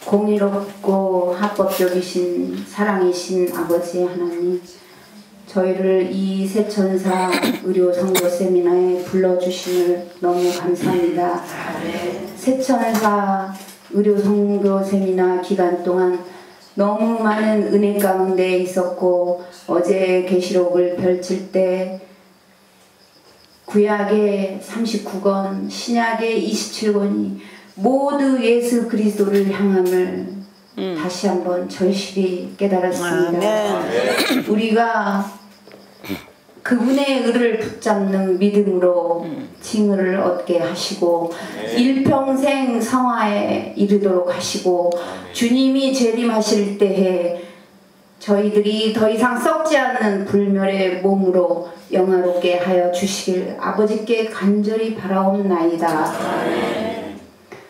공의롭고 합법적이신 사랑이신 아버지 하나님, 저희를 이 새천사 의료 선교 세미나에 불러주심을 너무 감사합니다. 새천사 의료 선교 세미나 기간 동안 너무 많은 은혜 가운데 있었고, 어제 계시록을 펼칠 때 구약의 39권, 신약의 27권이 모두 예수 그리스도를 향함을 다시 한번 절실히 깨달았습니다. 우리가 그분의 의를 붙잡는 믿음으로 징을 얻게 하시고 일평생 성화에 이르도록 하시고, 주님이 재림하실 때에 저희들이 더 이상 썩지 않는 불멸의 몸으로 영화롭게 하여 주시길 아버지께 간절히 바라옵나이다.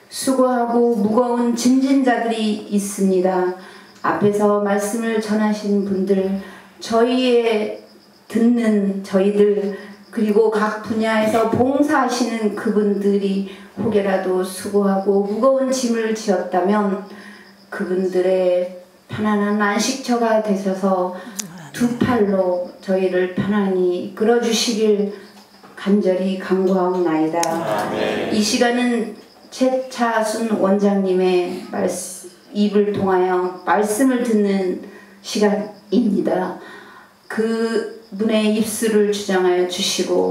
수고하고 무거운 짐진 자들이 있습니다. 앞에서 말씀을 전하신 분들, 저희의 듣는 저희들, 그리고 각 분야에서 봉사하시는 그분들이 혹여라도 수고하고 무거운 짐을 지었다면 그분들의 편안한 안식처가 되셔서 두 팔로 저희를 편안히 이끌어주시길 간절히 간구하옵나이다. 이 시간은 최차순 원장님의 입을 통하여 말씀을 듣는 시간입니다. 그분의 입술을 주장하여 주시고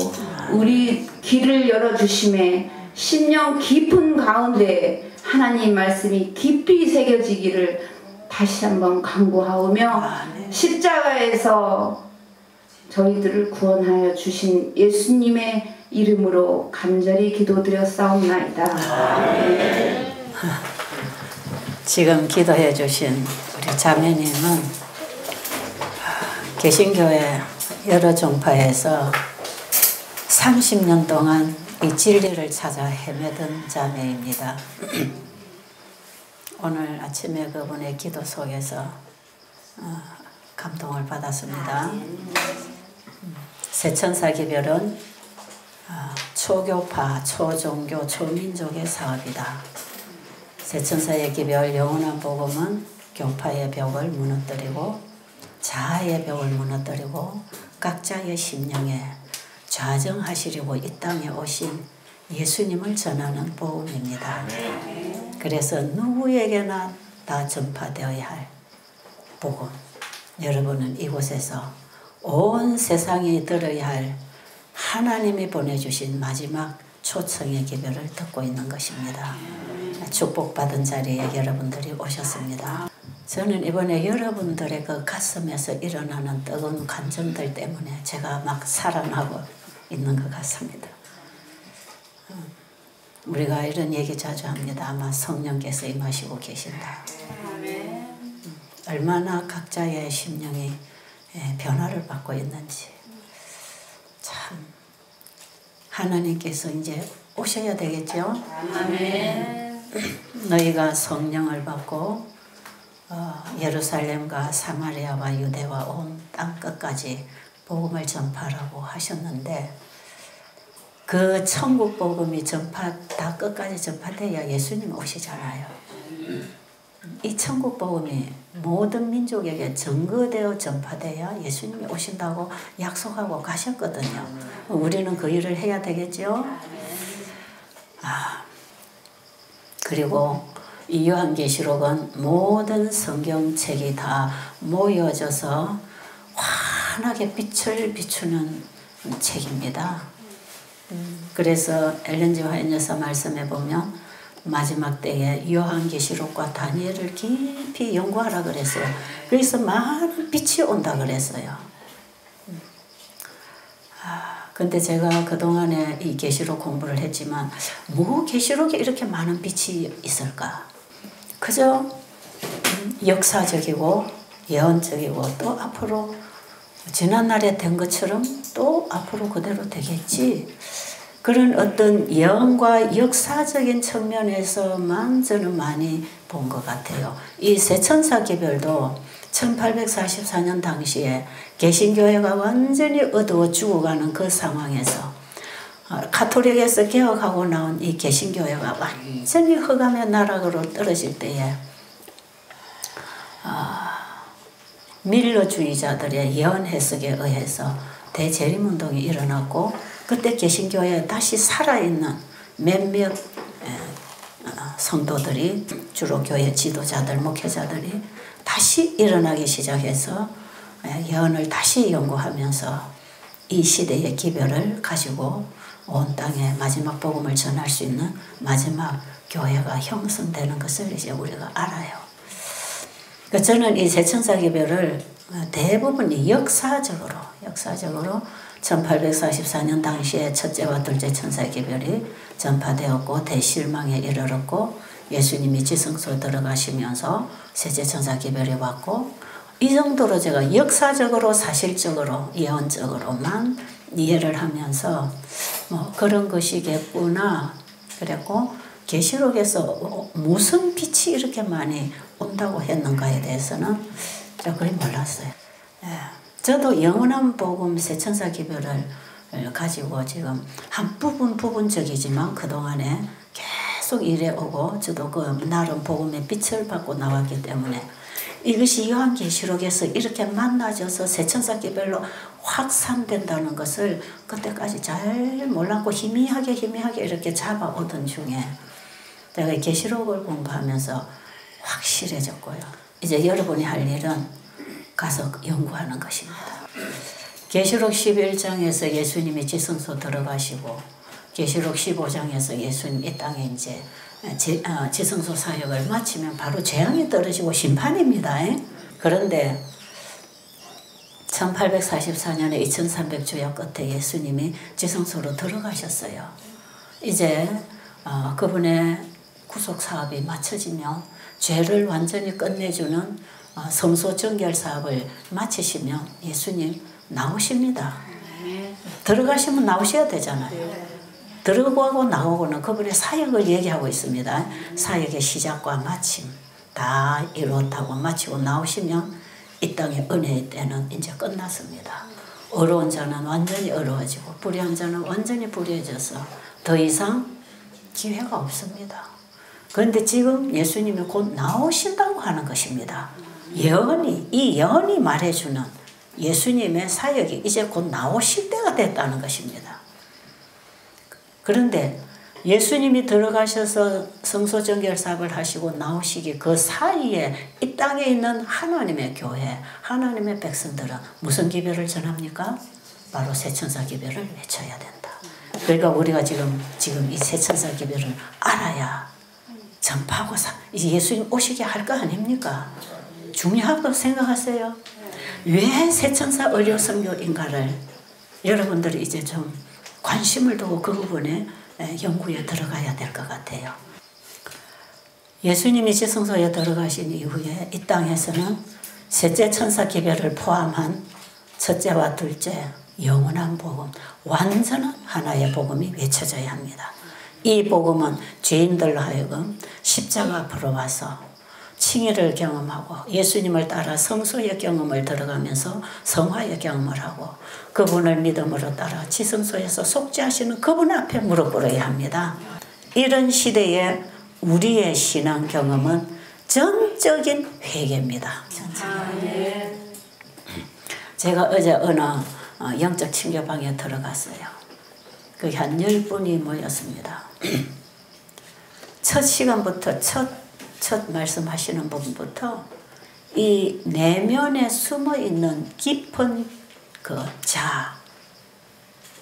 우리 귀를 열어주심에 심령 깊은 가운데 하나님 말씀이 깊이 새겨지기를 다시 한번 간구하오며, 십자가에서 저희들을 구원하여 주신 예수님의 이름으로 간절히 기도드렸사옵나이다. 지금 기도해 주신 우리 자매님은 개신교회 여러 종파에서 30년 동안 이 진리를 찾아 헤매던 자매입니다. 오늘 아침에 그분의 기도 속에서 감동을 받았습니다. 새천사 기별은 초교파, 초종교, 초민족의 사업이다. 새천사의 기별 영원한 복음은 교파의 벽을 무너뜨리고 자아의 벽을 무너뜨리고 각자의 심령에 좌정하시려고 이 땅에 오신 예수님을 전하는 복음입니다. 그래서 누구에게나 다 전파되어야 할 복음, 여러분은 이곳에서 온 세상이 들어야 할 하나님이 보내주신 마지막 초청의 기별을 듣고 있는 것입니다. 축복받은 자리에 여러분들이 오셨습니다. 저는 이번에 여러분들의 그 가슴에서 일어나는 뜨거운 감정들 때문에 제가 막 살아나고 있는 것 같습니다. 우리가 이런 얘기 자주 합니다. 아마 성령께서 임하시고 계신다. 얼마나 각자의 심령이 변화를 받고 있는지. 참 하나님께서 이제 오셔야 되겠죠. 너희가 성령을 받고 예루살렘과 사마리아와 유대와 온 땅 끝까지 복음을 전파하라고 하셨는데, 그 천국 복음이 다 끝까지 전파돼야 예수님 오시잖아요. 이 천국 복음이 모든 민족에게 전거되어 전파돼야 예수님이 오신다고 약속하고 가셨거든요. 우리는 그 일을 해야 되겠죠. 그리고 이 요한계시록은 모든 성경책이 다 모여져서 환하게 빛을 비추는 책입니다. 그래서 엘렌 G. 화이트 여사 말씀해 보면 마지막 때에 요한계시록과 다니엘을 깊이 연구하라 그랬어요. 그래서 많은 빛이 온다 그랬어요. 근데 제가 그동안에 이 계시록 공부를 했지만 뭐 계시록에 이렇게 많은 빛이 있을까? 그저 역사적이고 예언적이고 또 앞으로 지난날에 된 것처럼 또 앞으로 그대로 되겠지. 그런 어떤 예언과 역사적인 측면에서만 저는 많이 본 것 같아요. 이 새천사 기별도 1844년 당시에 개신교회가 완전히 어두워 죽어가는 그 상황에서 가톨릭에서 개혁하고 나온 이 개신교회가 완전히 흑암의 나락으로 떨어질 때에 밀러주의자들의 예언 해석에 의해서 대재림운동이 일어났고 그때 개신교에 다시 살아있는 몇몇 성도들이 주로 교회 지도자들, 목회자들이 다시 일어나기 시작해서 예언을 다시 연구하면서 이 시대의 기별을 가지고 온 땅에 마지막 복음을 전할 수 있는 마지막 교회가 형성되는 것을 이제 우리가 알아요. 그러니까 저는 이 새천사기별을 대부분 역사적으로 1844년 당시에 첫째와 둘째 천사기별이 전파되었고 대실망에 이르렀고 예수님이 지성소에 들어가시면서 셋째 천사기별이 왔고 이 정도로 제가 역사적으로 사실적으로 예언적으로만 이해를 하면서 뭐 그런 것이겠구나 그랬고 계시록에서 무슨 빛이 이렇게 많이 온다고 했는가에 대해서는 제가 거의 몰랐어요. 저도 영원한 복음 새천사 기별을 가지고 지금 한 부분적이지만 그동안에 계속 일해오고 저도 그 나름 복음의 빛을 받고 나왔기 때문에 이것이 요한계시록에서 이렇게 만나져서 새천사 기별로 확산된다는 것을 그때까지 잘 몰랐고 희미하게 이렇게 잡아오던 중에 내가 계시록을 공부하면서 확실해졌고요. 이제 여러분이 할 일은 가서 연구하는 것입니다. 계시록 11장에서 예수님이 지성소 들어가시고 계시록 15장에서 예수님 이 땅에 이제 지성소 사역을 마치면 바로 재앙이 떨어지고 심판입니다. 그런데 1844년에 2300주야 끝에 예수님이 지성소로 들어가셨어요. 이제 그분의 구속 사업이 마쳐지면 죄를 완전히 끝내주는 성소 정결 사업을 마치시면 예수님 나오십니다. 들어가시면 나오셔야 되잖아요. 들어가고 나오고는 그분의 사역을 얘기하고 있습니다. 사역의 시작과 마침 다 이루었다고 마치고 나오시면 이 땅의 은혜의 때는 이제 끝났습니다. 어려운 자는 완전히 어려워지고 불의한 자는 완전히 불의해져서 더 이상 기회가 없습니다. 그런데 지금 예수님이 곧 나오신다고 하는 것입니다. 이 예언이 말해주는 예수님의 사역이 이제 곧 나오실 때가 됐다는 것입니다. 그런데 예수님이 들어가셔서 성소 정결 사업을 하시고 나오시기 그 사이에 이 땅에 있는 하나님의 교회, 하나님의 백성들은 무슨 기별을 전합니까? 바로 새천사 기별을 외쳐야 된다. 그러니까 우리가 지금 이 새천사 기별을 알아야 전파하고 이제 예수님 오시게 할 거 아닙니까? 중요하다고 생각하세요. 왜 새천사 의료 선교인가를 여러분들이 이제 좀 관심을 두고 그 부분에 연구에 들어가야 될 것 같아요. 예수님이 지성소에 들어가신 이후에 이 땅에서는 셋째 천사 기별을 포함한 첫째와 둘째 영원한 복음, 완전한 하나의 복음이 외쳐져야 합니다. 이 복음은 죄인들로 하여금 십자가 앞으로 와서 칭의를 경험하고 예수님을 따라 성소의 경험을 들어가면서 성화의 경험을 하고 그분을 믿음으로 따라 지성소에서 속죄하시는 그분 앞에 무릎 꿇어야 합니다. 이런 시대에 우리의 신앙 경험은 전적인 회개입니다. 제가 어제 어느 영적 친교방에 들어갔어요. 거기 한 10분이 모였습니다. 첫 시간부터 첫 말씀하시는 부분부터 이 내면에 숨어있는 깊은 그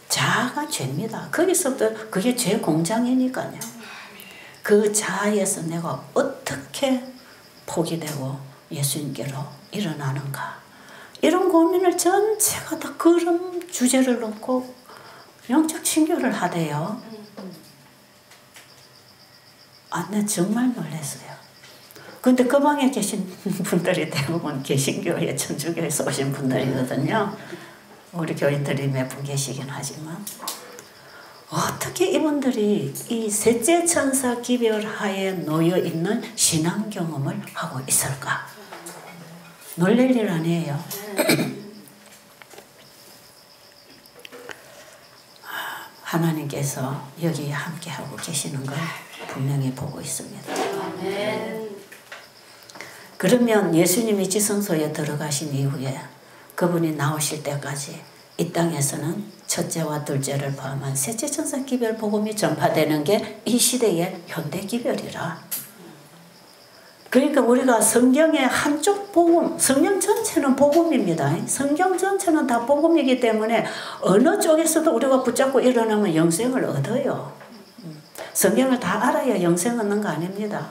자아가 죄입니다. 거기서부터 그게 죄 공장이니까요. 그 자아에서 내가 어떻게 포기되고 예수님께로 일어나는가 이런 고민을 전체가 다 그런 주제를 놓고 영적 친교를 하대요. 나 정말 놀랐어요. 근데 그 방에 계신 분들이 대부분 개신교회 천주교에서 오신 분들이거든요. 우리 교인들이 몇 분 계시긴 하지만 어떻게 이분들이 이 셋째 천사 기별하에 놓여있는 신앙 경험을 하고 있을까? 놀랄 일 아니에요. 하나님께서 여기 함께하고 계시는 걸 분명히 보고 있습니다. 그러면 예수님이 지성소에 들어가신 이후에 그분이 나오실 때까지 이 땅에서는 첫째와 둘째를 포함한 셋째 천사 기별 복음이 전파되는 게 이 시대의 현대 기별이라. 그러니까 우리가 성경의 한쪽 복음, 성경 전체는 복음입니다. 성경 전체는 다 복음이기 때문에 어느 쪽에서도 우리가 붙잡고 일어나면 영생을 얻어요. 성경을 다 알아야 영생 얻는 거 아닙니다.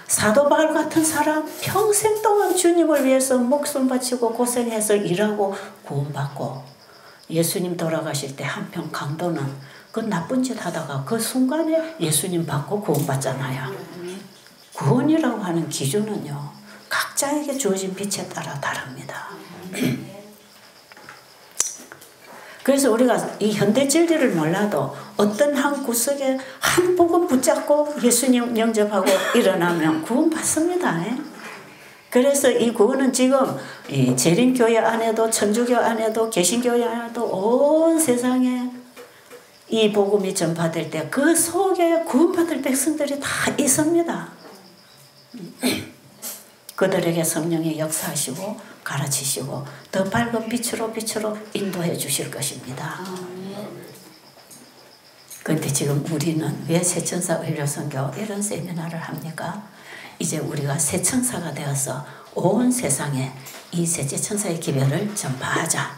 사도 바울 같은 사람 평생 동안 주님을 위해서 목숨 바치고 고생해서 일하고 구원받고, 예수님 돌아가실 때 한편 강도는 그 나쁜 짓 하다가 그 순간에 예수님 받고 구원받잖아요. 구원이라고 하는 기준은요, 각자에게 주어진 빛에 따라 다릅니다. 그래서 우리가 이 현대 진리를 몰라도 어떤 한 구석에 한 복음 붙잡고 예수님 영접하고 일어나면 구원받습니다. 그래서 이 구원은 지금 이 재림교회 안에도, 천주교 안에도, 개신교회 안에도 온 세상에 이 복음이 전파될 때 그 속에 구원받을 백성들이 다 있습니다. 그들에게 성령이 역사하시고 가르치시고 더 밝은 빛으로 인도해 주실 것입니다. 그런데 지금 우리는 왜 새천사 의료선교 이런 세미나를 합니까? 이제 우리가 새천사가 되어서 온 세상에 이 셋째 천사의 기별을 전파하자.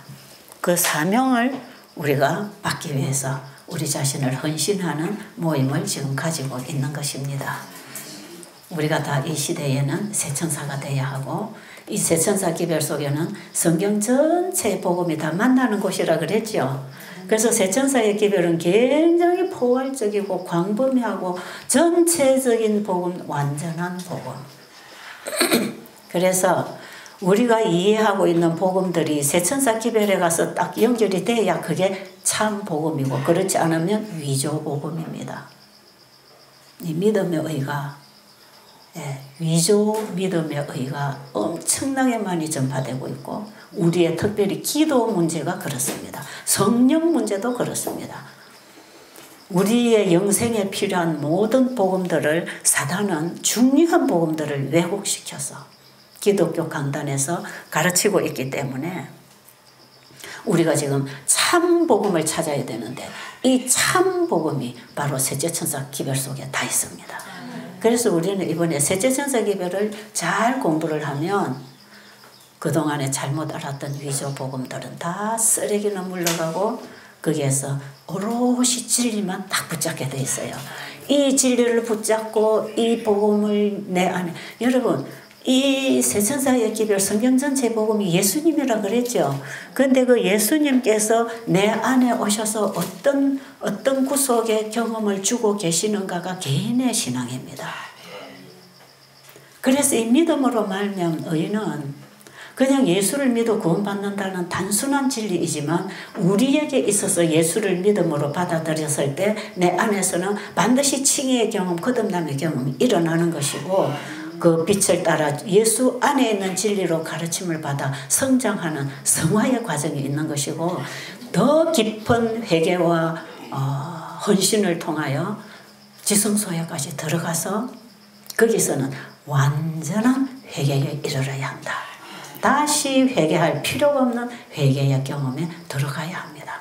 그 사명을 우리가 받기 위해서 우리 자신을 헌신하는 모임을 지금 가지고 있는 것입니다. 우리가 다 이 시대에는 새천사가 되어야 하고, 이 새천사 기별 속에는 성경 전체의 복음이 다 만나는 곳이라 그랬죠. 그래서 새천사의 기별은 굉장히 포괄적이고 광범위하고 전체적인 복음, 완전한 복음. 그래서 우리가 이해하고 있는 복음들이 새천사 기별에 가서 딱 연결이 돼야 그게 참 복음이고, 그렇지 않으면 위조 복음입니다. 이 믿음의 의가, 위조 믿음의 의가 엄청나게 많이 전파되고 있고, 우리의 특별히 기도 문제가 그렇습니다. 성령 문제도 그렇습니다. 우리의 영생에 필요한 모든 복음들을 사단은 중요한 복음들을 왜곡시켜서 기독교 강단에서 가르치고 있기 때문에 우리가 지금 참 복음을 찾아야 되는데, 이 참 복음이 바로 셋째 천사 기별 속에 다 있습니다. 그래서 우리는 이번에 셋째 천사 기별을 잘 공부를 하면 그동안에 잘못 알았던 위조 복음들은 다 쓰레기는 물러가고 거기에서 오롯이 진리만 딱 붙잡게 돼 있어요. 이 진리를 붙잡고 이 복음을 내 안에, 여러분 이 새천사의 기별 성경 전체 복음이 예수님이라 그랬죠. 그런데 그 예수님께서 내 안에 오셔서 어떤 구속의 경험을 주고 계시는가가 개인의 신앙입니다. 그래서 이 믿음으로 말미암은 의는 그냥 예수를 믿어 구원받는다는 단순한 진리이지만, 우리에게 있어서 예수를 믿음으로 받아들였을 때 내 안에서는 반드시 칭의의 경험, 거듭남의 경험이 일어나는 것이고, 그 빛을 따라 예수 안에 있는 진리로 가르침을 받아 성장하는 성화의 과정이 있는 것이고, 더 깊은 회개와 헌신을 통하여 지성소에까지 들어가서 거기서는 완전한 회개에 이르러야 한다. 다시 회개할 필요가 없는 회개의 경험에 들어가야 합니다.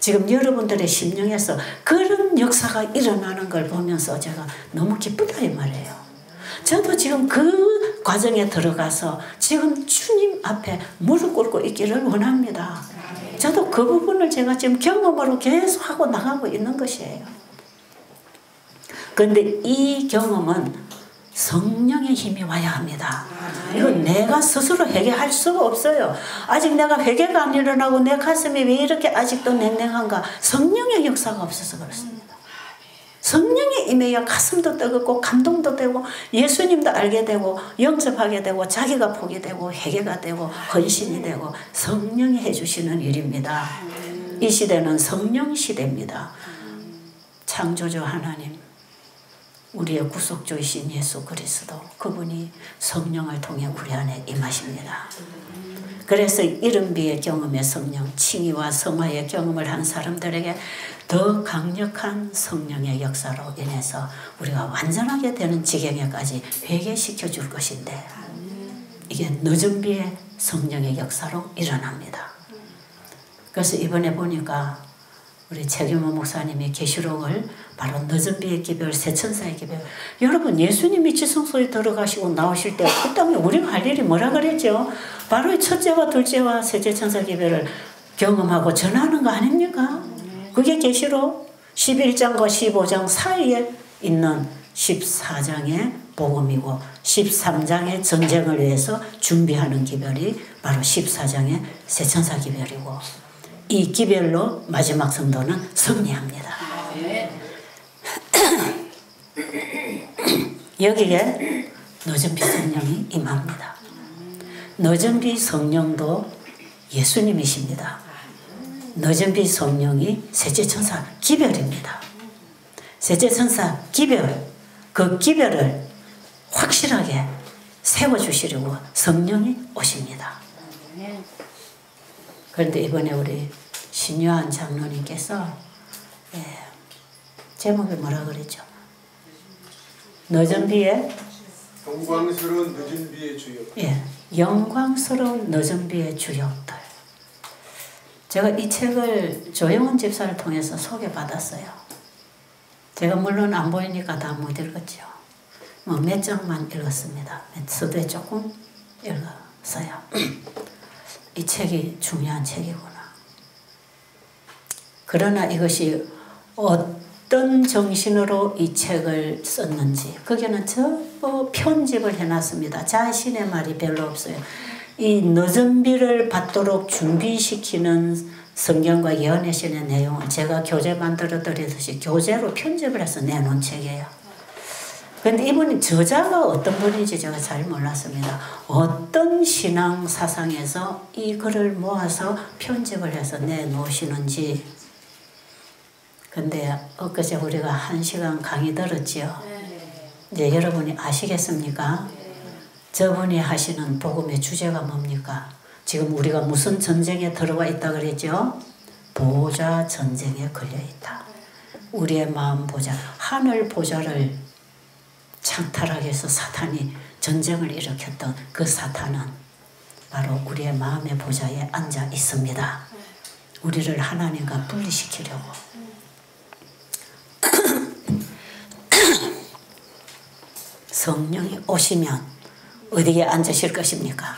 지금 여러분들의 심령에서 그런 역사가 일어나는 걸 보면서 제가 너무 기쁘다 이 말이에요. 저도 지금 그 과정에 들어가서 지금 주님 앞에 무릎 꿇고 있기를 원합니다. 저도 그 부분을 제가 지금 경험으로 계속 하고 나가고 있는 것이에요. 그런데 이 경험은 성령의 힘이 와야 합니다. 이건 내가 스스로 회개할 수가 없어요. 아직 내가 회개가 안 일어나고 내 가슴이 왜 이렇게 아직도 냉랭한가? 성령의 역사가 없어서 그렇습니다. 성령이 임해야 가슴도 뜨겁고 감동도 되고 예수님도 알게 되고 영접하게 되고 자기가 복이 되고 회개가 되고 헌신이 되고 성령이 해주시는 일입니다. 이 시대는 성령 시대입니다. 창조주 하나님, 우리의 구속주이신 예수 그리스도 그분이 성령을 통해 우리 안에 임하십니다. 그래서 이른비의 경험의 성령, 칭의와 성화의 경험을 한 사람들에게 더 강력한 성령의 역사로 인해서 우리가 완전하게 되는 지경에까지 회개시켜 줄 것인데 이게 늦은 비의 성령의 역사로 일어납니다. 그래서 이번에 보니까 우리 최규모 목사님이 계시록을 바로 늦은 비의 기별, 새천사의 기별. 여러분 예수님이 지성소에 들어가시고 나오실 때 그 땅에 우리가 할 일이 뭐라 그랬죠? 바로 첫째와 둘째와 셋째 천사 기별을 경험하고 전하는 거 아닙니까? 그게 계시록 11장과 15장 사이에 있는 14장의 복음이고 13장의 전쟁을 위해서 준비하는 기별이 바로 14장의 새천사 기별이고 이 기별로 마지막 성도는 승리합니다. 여기에 늦은비 성령이 임합니다. 늦은비 성령도 예수님이십니다. 늦은비 성령이 셋째 천사 기별입니다. 셋째 천사 기별, 그 기별을 확실하게 세워주시려고 성령이 오십니다. 그런데 이번에 우리 신요한 장로님께서 제목이 뭐라 그랬죠? 늦은 비의 영광스러운 늦은 비의 주역. 영광스러운 늦은 비의 주역들. 제가 이 책을 조영원 집사를 통해서 소개받았어요. 제가 물론 안 보이니까 다 못 읽었죠. 뭐 몇 장만 읽었습니다. 서두에 조금 읽었어요. 이 책이 중요한 책이구나. 그러나 이것이 어떤 정신으로 이 책을 썼는지 거기는 전부 편집을 해놨습니다. 자신의 말이 별로 없어요. 이 늦은 비를 받도록 준비시키는 성경과 예언의 신의 내용을 제가 교재 만들어 드리듯이 교재로 편집을 해서 내놓은 책이에요. 그런데 이분이 저자가 어떤 분인지 제가 잘 몰랐습니다. 어떤 신앙 사상에서 이 글을 모아서 편집을 해서 내놓으시는지. 근데 엊그제 우리가 1시간 강의 들었지요. 이제 여러분이 아시겠습니까? 저분이 하시는 복음의 주제가 뭡니까? 지금 우리가 무슨 전쟁에 들어와 있다 그랬죠? 보좌 전쟁에 걸려 있다. 우리의 마음 보좌, 하늘 보좌를 창탈하기 위해서 사탄이 전쟁을 일으켰던 그 사탄은 바로 우리의 마음의 보좌에 앉아 있습니다. 우리를 하나님과 분리시키려고. 성령이 오시면 어디에 앉으실 것입니까?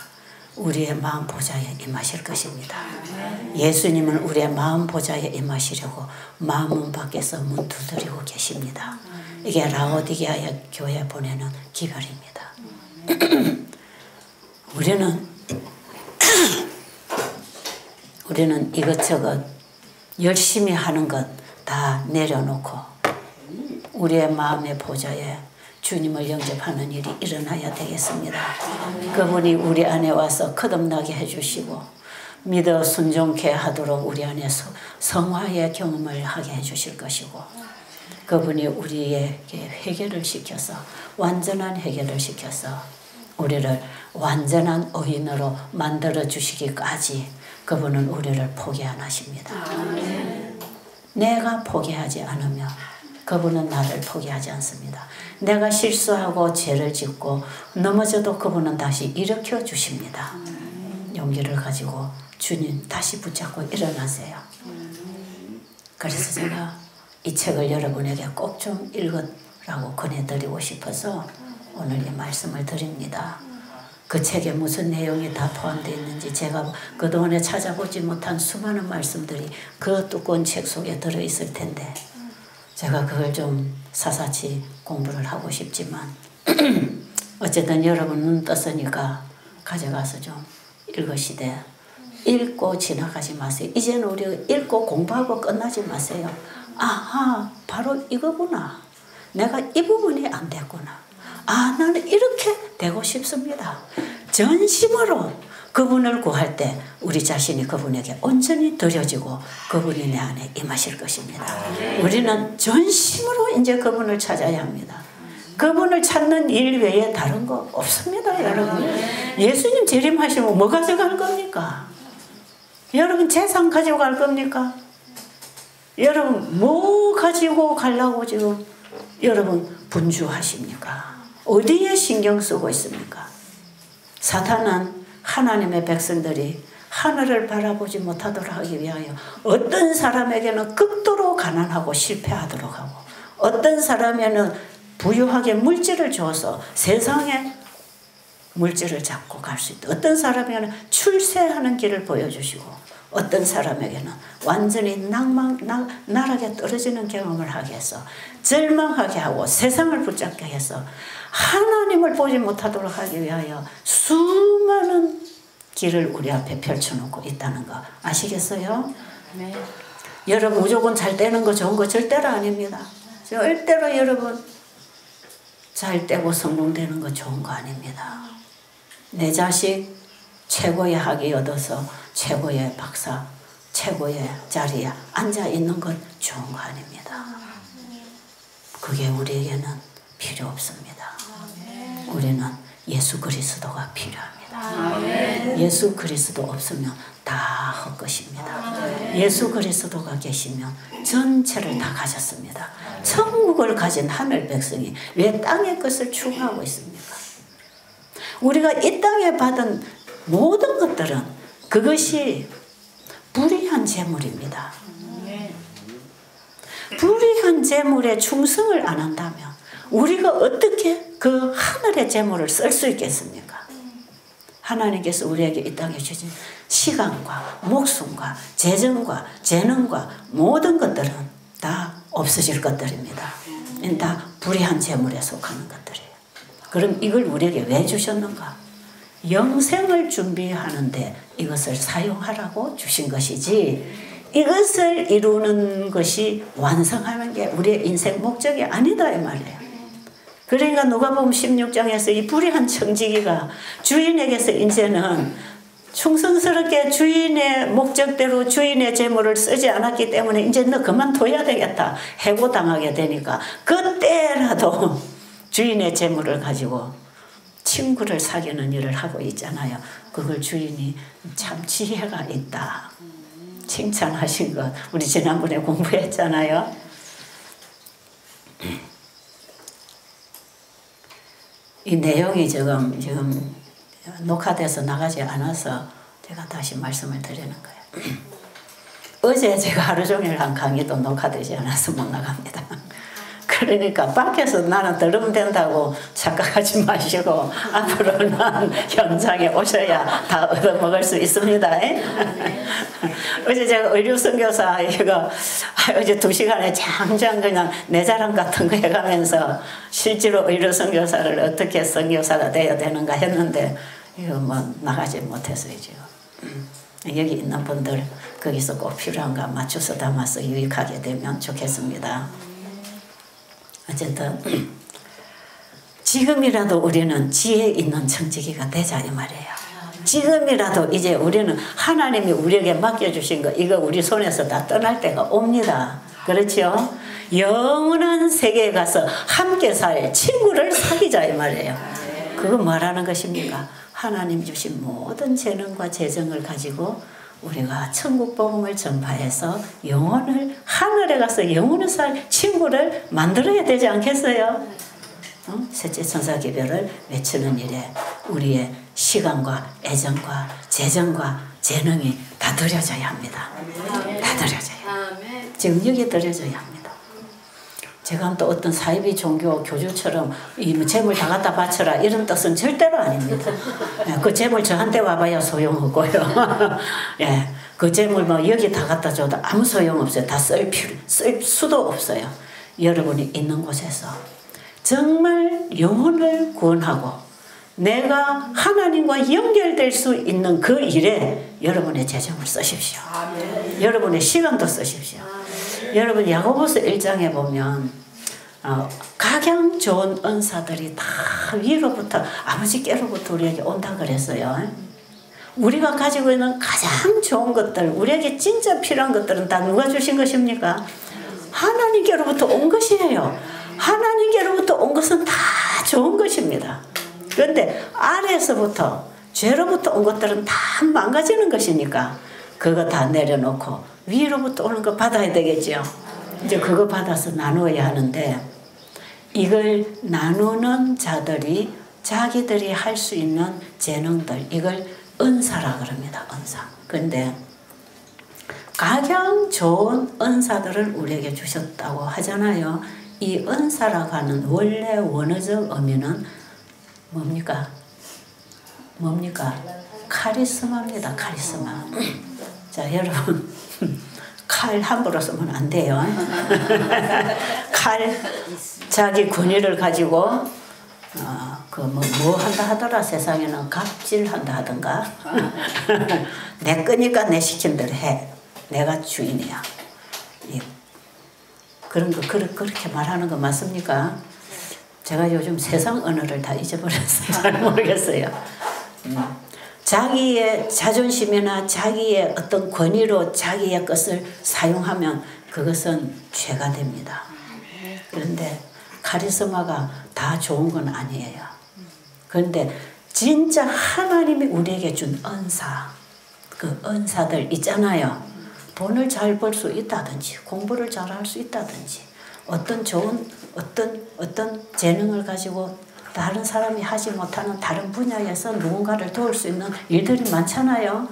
우리의 마음 보좌에 임하실 것입니다. 예수님은 우리의 마음 보좌에 임하시려고 마음문 밖에서 문 두드리고 계십니다. 이게 라오디게아 교회에 보내는 기별입니다. 우리는 이것저것 열심히 하는 것 다 내려놓고 우리의 마음의 보좌에 주님을 영접하는 일이 일어나야 되겠습니다. 그분이 우리 안에 와서 거듭나게 해주시고 믿어 순종케 하도록 우리 안에 성화의 경험을 하게 해주실 것이고 그분이 우리에게 회개를 시켜서 완전한 회개를 시켜서 우리를 완전한 의인으로 만들어 주시기까지 그분은 우리를 포기 안 하십니다. 내가 포기하지 않으면 그분은 나를 포기하지 않습니다. 내가 실수하고 죄를 짓고 넘어져도 그분은 다시 일으켜 주십니다. 용기를 가지고 주님 다시 붙잡고 일어나세요. 그래서 제가 이 책을 여러분에게 꼭 좀 읽으라고 권해드리고 싶어서 오늘 이 말씀을 드립니다. 그 책에 무슨 내용이 다 포함되어 있는지 제가 그동안에 찾아보지 못한 수많은 말씀들이 그 두꺼운 책 속에 들어있을 텐데 제가 그걸 좀 사사치 공부를 하고 싶지만 어쨌든 여러분 눈 떴으니까 가져가서 좀 읽으시되 읽고 지나가지 마세요. 이제는 우리가 읽고 공부하고 끝나지 마세요. 아하, 바로 이거구나. 내가 이 부분이 안 됐구나. 아, 나는 이렇게 되고 싶습니다. 전심으로 그분을 구할 때 우리 자신이 그분에게 온전히 드려지고 그분이 내 안에 임하실 것입니다. 우리는 전심으로 이제 그분을 찾아야 합니다. 그분을 찾는 일 외에 다른 거 없습니다, 여러분. 예수님 재림하시면 뭐 가져갈 겁니까? 여러분 재산 가지고 갈 겁니까? 여러분 뭐 가지고 가려고 지금 여러분 분주하십니까? 어디에 신경 쓰고 있습니까? 사탄은 하나님의 백성들이 하늘을 바라보지 못하도록 하기 위하여 어떤 사람에게는 극도로 가난하고 실패하도록 하고, 어떤 사람에게는 부유하게 물질을 줘서 세상에 물질을 잡고 갈 수 있다. 어떤 사람에게는 출세하는 길을 보여주시고, 어떤 사람에게는 완전히 나락에 떨어지는 경험을 하게 해서 절망하게 하고 세상을 붙잡게 해서 하나님을 보지 못하도록 하기 위하여 수많은 길을 우리 앞에 펼쳐놓고 있다는 거 아시겠어요? 네. 여러분 무조건 잘 되는 거 좋은 거 절대로 아닙니다. 절대로 여러분 잘 되고 성공되는 거 좋은 거 아닙니다. 내 자식 최고의 학위 얻어서 최고의 박사, 최고의 자리에 앉아 있는 건 좋은 거 아닙니다. 그게 우리에게는 필요 없습니다. 우리는 예수 그리스도가 필요합니다. 예수 그리스도 없으면 다 헛것입니다. 예수 그리스도가 계시면 전체를 다 가졌습니다. 천국을 가진 하늘 백성이 왜 땅의 것을 추구하고 있습니까? 우리가 이 땅에 받은 모든 것들은 그것이 불의한 재물입니다. 불의한 재물에 충성을 안 한다면 우리가 어떻게 그 하늘의 재물을 쓸 수 있겠습니까? 하나님께서 우리에게 이 땅에 주신 시간과 목숨과 재정과 재능과 모든 것들은 다 없어질 것들입니다. 다 불의한 재물에 속하는 것들이에요. 그럼 이걸 우리에게 왜 주셨는가? 영생을 준비하는데 이것을 사용하라고 주신 것이지, 이것을 이루는 것이 완성하는 게 우리의 인생 목적이 아니다 이 말이에요. 그러니까 누가복음 16장에서 이 불의한 청지기가 주인에게서 이제는 충성스럽게 주인의 목적대로 주인의 재물을 쓰지 않았기 때문에 이제 너 그만둬야 되겠다 해고당하게 되니까 그때라도 주인의 재물을 가지고 친구를 사귀는 일을 하고 있잖아요. 그걸 주인이 참 지혜가 있다 칭찬하신 것 우리 지난번에 공부했잖아요. 이 내용이 지금 녹화돼서 나가지 않아서 제가 다시 말씀을 드리는 거예요. 어제 제가 하루 종일 한 강의도 녹화되지 않아서 못 나갑니다. 그러니까 밖에서 나는 들으면 된다고 착각하지 마시고 앞으로는 현장에 오셔야 다 얻어먹을 수 있습니다. 어제 제가 의료 선교사 이거 어제 2시간에 잠잠 그냥 내 자랑 같은 거 해가면서 실제로 의료 선교사를 어떻게 선교사가 되어야 되는가 했는데 이거 뭐 나가지 못해서 이제 여기 있는 분들 거기서 꼭 필요한 거 맞춰서 담아서 유익하게 되면 좋겠습니다. 어쨌든 지금이라도 우리는 지혜 있는 청지기가 되자 이 말이에요. 지금이라도 이제 우리는 하나님이 우리에게 맡겨주신 거 이거 우리 손에서 다 떠날 때가 옵니다. 그렇죠? 영원한 세계에 가서 함께 살 친구를 사귀자 이 말이에요. 그거 뭐라는 것입니까? 하나님 주신 모든 재능과 재정을 가지고 우리가 천국 복음을 전파해서 영혼을 하늘에 가서 영혼을 살 친구를 만들어야 되지 않겠어요? 셋째 천사 기별을 외치는 일에 우리의 시간과 애정과 재정과 재능이 다 들여져야 합니다. 다 들여져야. 지금 여기 들여져야 합니다. 제가 또 어떤 사이비 종교 교주처럼 이 재물 다 갖다 바쳐라 이런 뜻은 절대로 아닙니다. 그 재물 저한테 와봐야 소용없고요. 예, 그 재물 뭐 여기 다 갖다 줘도 아무 소용없어요. 다 쓸 수도 없어요. 여러분이 있는 곳에서 정말 영혼을 구원하고 내가 하나님과 연결될 수 있는 그 일에 여러분의 재정을 쓰십시오. 여러분의 시간도 쓰십시오. 여러분 야고보서 1장에 보면 가장 좋은 은사들이 다 위로부터 아버지께로부터 우리에게 온다 그랬어요. 우리가 가지고 있는 가장 좋은 것들 우리에게 진짜 필요한 것들은 다 누가 주신 것입니까? 하나님께로부터 온 것이에요. 하나님께로부터 온 것은 다 좋은 것입니다. 그런데 아래에서부터 죄로부터 온 것들은 다 망가지는 것이니까 그거 다 내려놓고 위로부터 오는 거 받아야 되겠죠. 이제 그거 받아서 나누어야 하는데, 이걸 나누는 자들이 자기들이 할 수 있는 재능들, 이걸 은사라 그럽니다. 은사. 그런데 가장 좋은 은사들을 우리에게 주셨다고 하잖아요. 이 은사라고 하는 원래 원어적 의미는 뭡니까? 카리스마입니다. 카리스마. 자, 여러분, 칼 함부로 쓰면 안 돼요. 칼, 자기 권위를 가지고 뭐 한다 하더라. 세상에는 갑질한다 하던가. 내 거니까 내 시킨 대로 해. 내가 주인이야. 그런 거 그렇게 말하는 거 맞습니까? 제가 요즘 세상 언어를 다 잊어버렸어요. 잘 모르겠어요. 자기의 자존심이나 자기의 어떤 권위로 자기의 것을 사용하면 그것은 죄가 됩니다. 그런데 카리스마가 다 좋은 건 아니에요. 그런데 진짜 하나님이 우리에게 준 은사, 그 은사들 있잖아요. 돈을 잘 벌 수 있다든지, 공부를 잘 할 수 있다든지, 어떤 좋은 어떤 재능을 가지고 다른 사람이 하지 못하는 다른 분야에서 누군가를 도울 수 있는 일들이 많잖아요.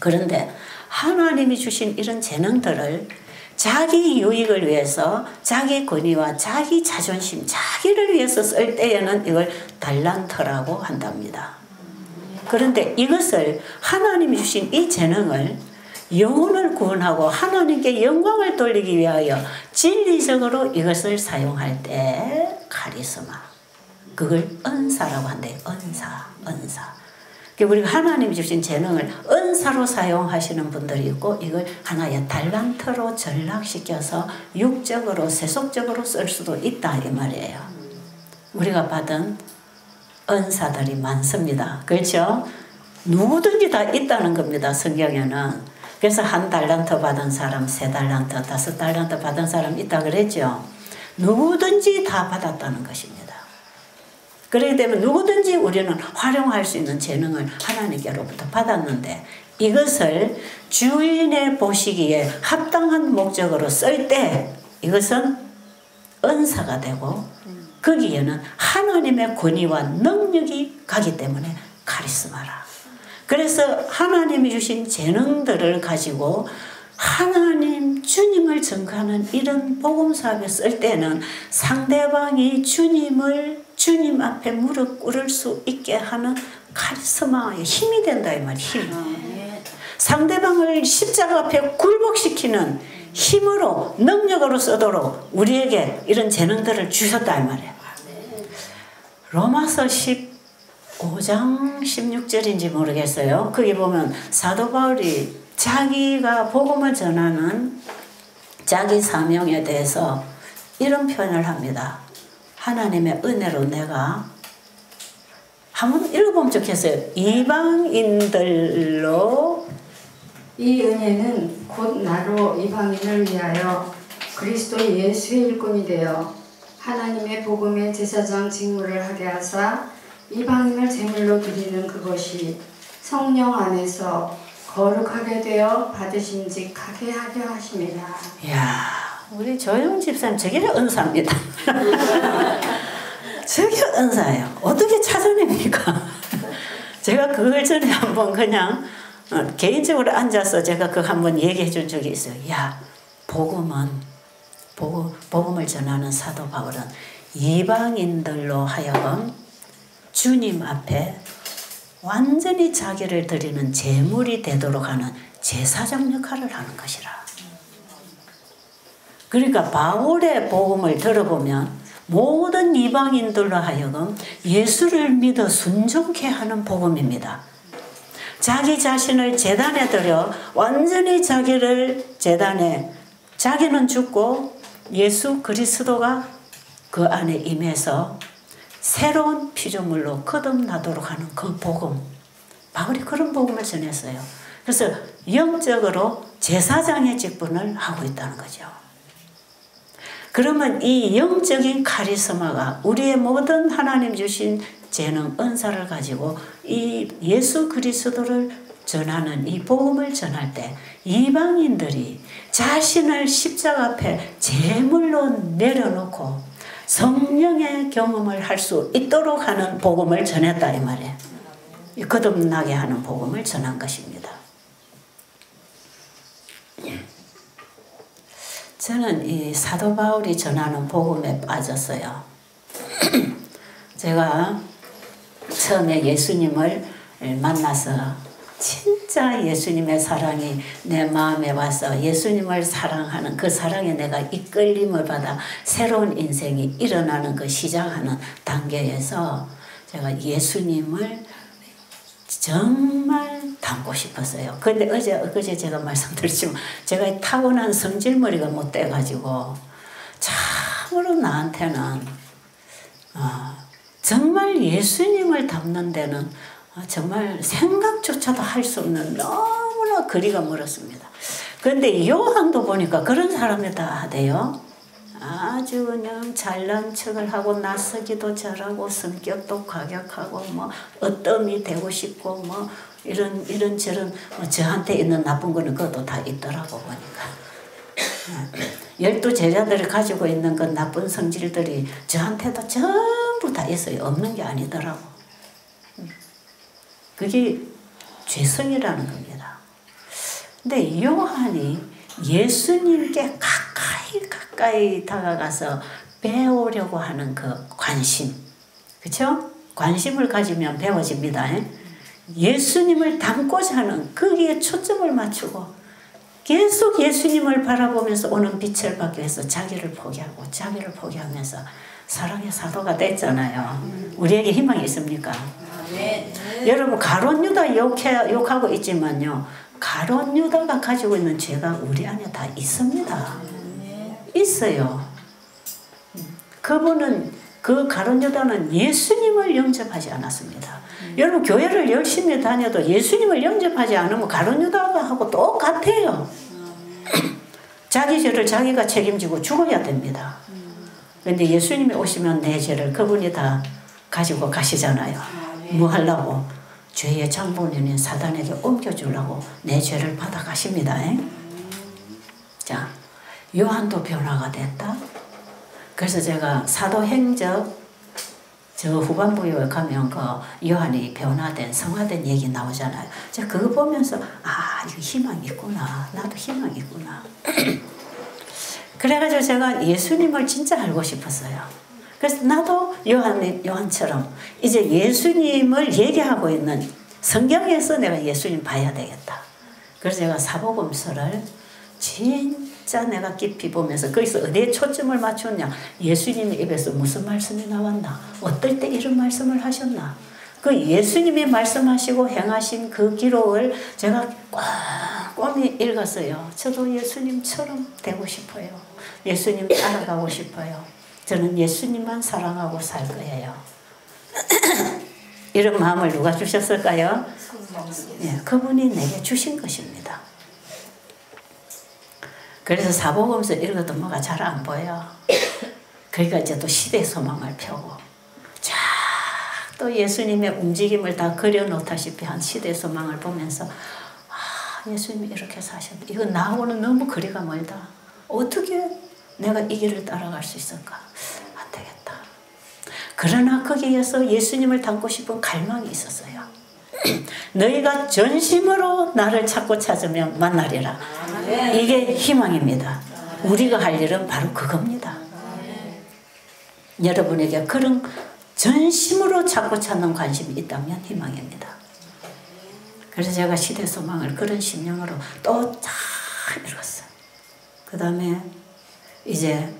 그런데 하나님이 주신 이런 재능들을 자기 유익을 위해서, 자기 권위와 자기 자존심, 자기를 위해서 쓸 때에는 이걸 달란트라고 한답니다. 그런데 이것을, 하나님이 주신 이 재능을 영혼을 구원하고 하나님께 영광을 돌리기 위하여 진리적으로 이것을 사용할 때 카리스마, 그걸 은사라고 한대요. 은사. 우리가 하나님이 주신 재능을 은사로 사용하시는 분들이 있고, 이걸 하나의 달란트로 전락시켜서 육적으로 세속적으로 쓸 수도 있다 이 말이에요. 우리가 받은 은사들이 많습니다. 그렇죠? 누구든지 다 있다는 겁니다. 성경에는. 그래서 1달란트 받은 사람, 3달란트, 5달란트 받은 사람 있다 그랬죠. 누구든지 다 받았다는 것입니다. 그렇기 때문에 누구든지 우리는 활용할 수 있는 재능을 하나님께로부터 받았는데, 이것을 주인의 보시기에 합당한 목적으로 쓸 때 이것은 은사가 되고, 거기에는 하나님의 권위와 능력이 가기 때문에 카리스마라. 그래서 하나님이 주신 재능들을 가지고 하나님, 주님을 전가하는 이런 복음사업에 쓸 때는 상대방이 주님 앞에 무릎 꿇을 수 있게 하는 카리스마의 힘이 된다 이 말이에요. 힘. 상대방을 십자가 앞에 굴복시키는 힘으로, 능력으로 쓰도록 우리에게 이런 재능들을 주셨다 이 말이에요. 로마서 15장 16절인지 모르겠어요. 거기 보면 사도 바울이 자기가 복음을 전하는 자기 사명에 대해서 이런 표현을 합니다. 하나님의 은혜로 내가, 한번 읽어보면 좋겠어요. 이방인들로, 이 은혜는 곧 나로 이방인을 위하여 그리스도 예수의 일꾼이 되어 하나님의 복음의 제사장 직무를 하게 하사 이방인을 제물로 드리는 그것이 성령 안에서 거룩하게 되어 받으심직하게 하려 하심이라. 이야, 우리 조영 집사님 저게 은사입니다. 저게 은사예요. 어떻게 찾아냅니까? 제가 그걸 전에 한번 그냥 개인적으로 앉아서 제가 그거 한번 얘기해 준 적이 있어요. 야, 복음을 전하는 사도 바울은 이방인들로 하여금 주님 앞에 완전히 자기를 드리는 제물이 되도록 하는 제사장 역할을 하는 것이라. 그러니까 바울의 복음을 들어보면 모든 이방인들로 하여금 예수를 믿어 순종케 하는 복음입니다. 자기 자신을 제단에 들여 완전히 자기를 제단에, 자기는 죽고 예수 그리스도가 그 안에 임해서 새로운 피조물로 거듭나도록 하는 그 복음, 바울이 그런 복음을 전했어요. 그래서 영적으로 제사장의 직분을 하고 있다는 거죠. 그러면 이 영적인 카리스마가 우리의 모든 하나님 주신 재능, 은사를 가지고 이 예수 그리스도를 전하는 이 복음을 전할 때 이방인들이 자신을 십자가 앞에 제물로 내려놓고 성령의 경험을 할 수 있도록 하는 복음을 전했다 이 말이에요. 거듭나게 하는 복음을 전한 것입니다. 저는 이 사도 바울이 전하는 복음에 빠졌어요. 제가 처음에 예수님을 만나서 진짜 예수님의 사랑이 내 마음에 와서 예수님을 사랑하는 그 사랑에 내가 이끌림을 받아 새로운 인생이 일어나는 그 시작하는 단계에서 제가 예수님을 정말 닮고 싶었어요. 근데 어제 제가 말씀드렸지만 제가 타고난 성질머리가 못 돼가지고 참으로 나한테는 정말 예수님을 닮는 데는 정말 생각조차도 할 수 없는 너무나 거리가 멀었습니다. 그런데 요한도 보니까 그런 사람이 다 하대요. 아주 그냥 잘난 척을 하고 나서기도 잘하고 성격도 과격하고 뭐 어떤 되고 싶고 뭐 이런 저런 저한테 있는 나쁜 거는 그것도 다 있더라고 보니까. 12 제자들이 가지고 있는 그 나쁜 성질들이 저한테도 전부 다 있어요. 없는 게 아니더라고. 그게 죄성이라는 겁니다. 근데 요한이 예수님께 가까이 다가가서 배우려고 하는 그 관심, 그렇죠? 관심을 가지면 배워집니다. 예수님을 닮고자 하는 거기에 초점을 맞추고 계속 예수님을 바라보면서 오는 빛을 받기 위해서 자기를 포기하면서 사랑의 사도가 됐잖아요. 우리에게 희망이 있습니까? 네. 여러분 가룟 유다 욕하고 있지만요. 가룟 유다가 가지고 있는 죄가 우리 안에 다 있습니다. 있어요. 그분은 그 가룟 유다는 예수님을 영접하지 않았습니다. 여러분 교회를 열심히 다녀도 예수님을 영접하지 않으면 가룟 유다하고 똑같아요. 자기 죄를 자기가 책임지고 죽어야 됩니다. 그런데 예수님이 오시면 내 죄를 그분이 다 가지고 가시잖아요. 뭐 하려고? 죄의 장본인인 사단에게 옮겨주려고 내 죄를 받아가십니다. 자, 요한도 변화가 됐다. 그래서 제가 사도행적 저 후반부에 가면 그 요한이 변화된 성화된 얘기 나오잖아요. 제가 그거 보면서 이거 희망이 있구나. 나도 희망이 있구나. 그래가지고 제가 예수님을 진짜 알고 싶었어요. 그래서 나도 요한처럼 이제 예수님을 얘기하고 있는 성경에서 내가 예수님 봐야 되겠다. 그래서 제가 사복음서를 진짜 내가 깊이 보면서 거기서 어디에 초점을 맞췄냐. 예수님의 입에서 무슨 말씀이 나왔나. 어떨 때 이런 말씀을 하셨나. 그 예수님이 말씀하시고 행하신 그 기록을 제가 꼼꼼히 읽었어요. 저도 예수님처럼 되고 싶어요. 예수님 따라가고 싶어요. 저는 예수님만 사랑하고 살 거예요. 이런 마음을 누가 주셨을까요? 네, 그분이 내게 주신 것입니다. 그래서 사복음서 읽어도 뭐가 잘 안 보여. 그러니까 이제 또 시대 소망을 펴고 또 예수님의 움직임을 다 그려놓다시피 한 시대 소망을 보면서 예수님이 이렇게 사셨다. 이거 나하고는 너무 거리가 멀다. 어떻게 내가 이 길을 따라갈 수 있을까? 안 되겠다. 그러나 거기에서 예수님을 닮고 싶은 갈망이 있었어요. 너희가 전심으로 나를 찾고 찾으면 만나리라. 이게 희망입니다. 우리가 할 일은 바로 그겁니다. 여러분에게 그런 전심으로 찾고 찾는 관심이 있다면 희망입니다. 그래서 제가 시대 소망을 그런 심령으로 또 잘 읽었어요. 그 다음에 이제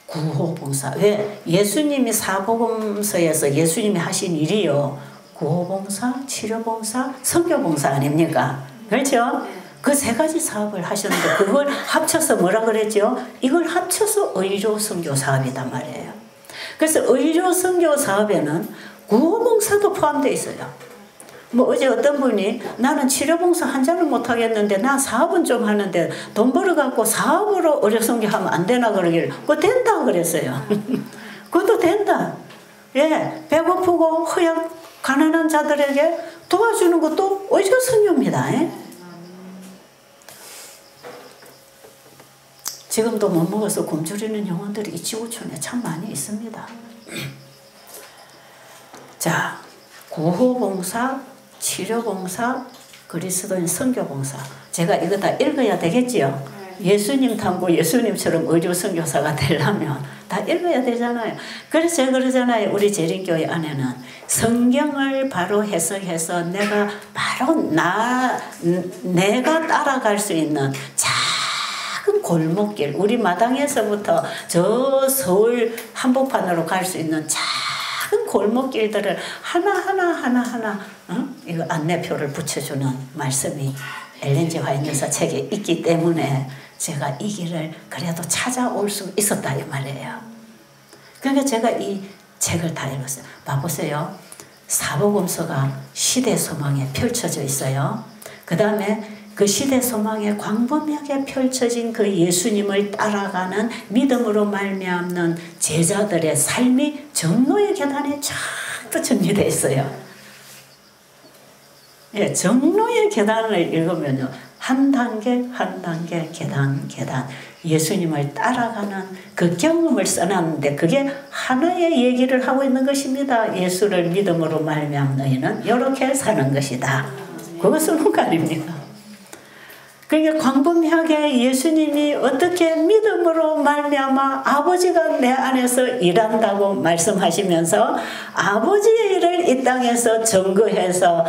구호봉사. 왜? 예수님이 사복음서에서 예수님이 하신 일이요. 구호봉사, 치료봉사, 선교봉사 아닙니까? 그렇죠? 그 세 가지 사업을 하셨는데 그걸 합쳐서 뭐라 그랬죠? 이걸 합쳐서 의료 선교 사업이단 말이에요. 그래서 의료 선교 사업에는 구호봉사도 포함되어 있어요. 뭐 어제 어떤 분이 나는 치료봉사 한 잔은 못 하겠는데 나 사업은 좀 하는데 돈 벌어갖고 사업으로 의료선교하면 안 되나 그러길 그거 된다 그랬어요. 그것도 된다. 예, 배고프고 허약 가난한 자들에게 도와주는 것도 의료선교입니다. 예? 지금도 못 먹어서 굶주리는 영혼들이 이 지구촌에 참 많이 있습니다. 자, 구호봉사, 치료봉사, 그리스도인 선교봉사. 제가 이거 다 읽어야 되겠지요? 예수님 탐구 예수님처럼 의료 선교사가 되려면 다 읽어야 되잖아요. 그래서 제가 그러잖아요. 우리 재림교회 안에는 성경을 바로 해석해서 내가 바로 내가 따라갈 수 있는 작은 골목길, 우리 마당에서부터 저 서울 한복판으로 갈 수 있는 작은 골목길들을 하나하나 이거 안내표를 붙여주는 말씀이 엘렌 G. 화이트 여사 책에 있기 때문에 제가 이 길을 그래도 찾아올 수 있었다 이 말이에요. 그러니까 제가 이 책을 다 읽었어요. 봐보세요. 사복음서가 시대소망에 펼쳐져 있어요. 그 다음에 그 시대소망에 광범위하게 펼쳐진 그 예수님을 따라가는 믿음으로 말미암는 제자들의 삶이 정로의 계단에 쫙 정리되어 있어요. 예, 정로의 계단을 읽으면요. 한 단계 한 단계 계단 예수님을 따라가는 그 경험을 써놨는데 그게 하나의 얘기를 하고 있는 것입니다. 예수를 믿음으로 말미암는 너희는 이렇게 사는 것이다. 그거 쓰는 거 아닙니까? 그러니까 광범위하게 예수님이 어떻게 믿음으로 말미암아 아버지가 내 안에서 일한다고 말씀하시면서 아버지의 일을 이 땅에서 증거해서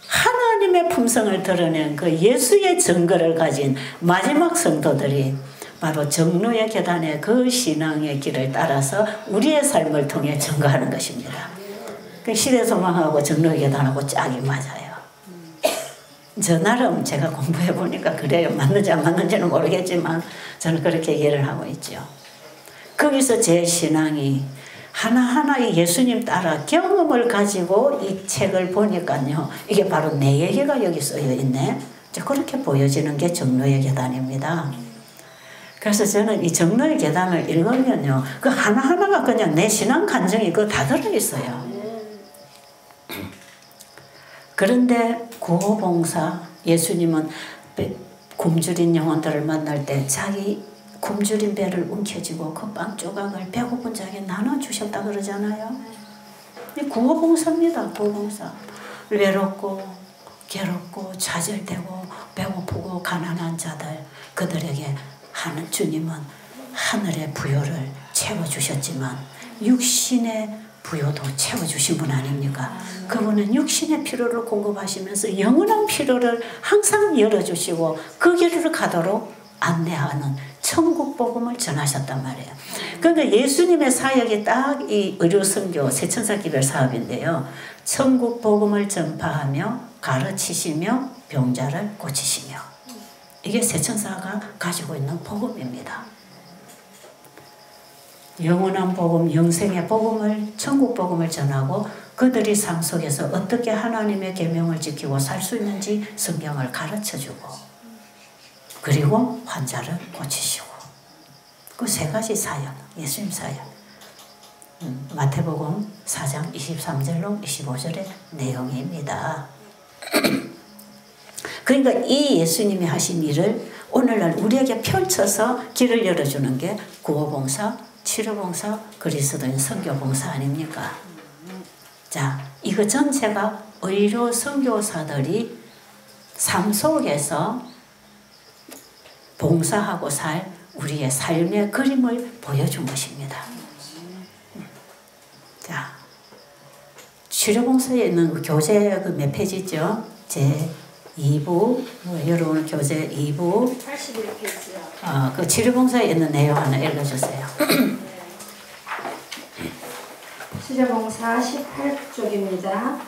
하나님의 품성을 드러낸 그 예수의 증거를 가진 마지막 성도들이 바로 정로의 계단의 그 신앙의 길을 따라서 우리의 삶을 통해 증거하는 것입니다. 그 시대소망하고 정로의 계단하고 짝이 맞아요. 저 나름 제가 공부해 보니까 그래요. 맞는지 안 맞는지는 모르겠지만 저는 그렇게 이해를 하고 있죠. 거기서 제 신앙이 하나하나 예수님 따라 경험을 가지고 이 책을 보니까요. 이게 바로 내 얘기가 여기 쓰여 있네. 그렇게 보여지는 게 정로의 계단입니다. 그래서 저는 이 정로의 계단을 읽으면요. 그 하나하나가 그냥 내 신앙 간증이 그거 다 들어있어요. 그런데 구호봉사 예수님은 굶주린 영혼들을 만날 때 자기 굶주린 배를 움켜쥐고 그 빵 조각을 배고픈 자에게 나눠주셨다 그러잖아요. 구호봉사입니다. 구호봉사. 외롭고 괴롭고 좌절되고 배고프고 가난한 자들 그들에게 하는 주님은 하늘의 부요를 채워주셨지만 육신의 부요도 채워주신 분 아닙니까? 그분은 육신의 필요를 공급하시면서 영원한 필요를 항상 열어주시고 그 길을 가도록 안내하는 천국 복음을 전하셨단 말이에요. 그러니까 예수님의 사역이 딱 이 의료선교 세천사기별 사업인데요. 천국 복음을 전파하며 가르치시며 병자를 고치시며 이게 세천사가 가지고 있는 복음입니다. 영원한 복음, 영생의 복음을 천국 복음을 전하고 그들이 삶 속에서 어떻게 하나님의 계명을 지키고 살 수 있는지 성경을 가르쳐주고 그리고 환자를 고치시고 그 세 가지 사역, 예수님 사역. 마태복음 4장 23절로 25절의 내용입니다. 그러니까 이 예수님이 하신 일을 오늘날 우리에게 펼쳐서 길을 열어주는 게 구호봉사, 치료봉사, 그리스도인 선교봉사 아닙니까? 자, 이거 전체가 의료 선교사들이 삶 속에서 봉사하고 살 우리의 삶의 그림을 보여준 것입니다. 자, 치료봉사에 있는 그 교재 그 몇 페이지죠? 제 2부, 여러분 교재 2부 81페이지요. 그 치료봉사에 있는 내용 하나 읽어주세요. 치료봉사 18쪽입니다.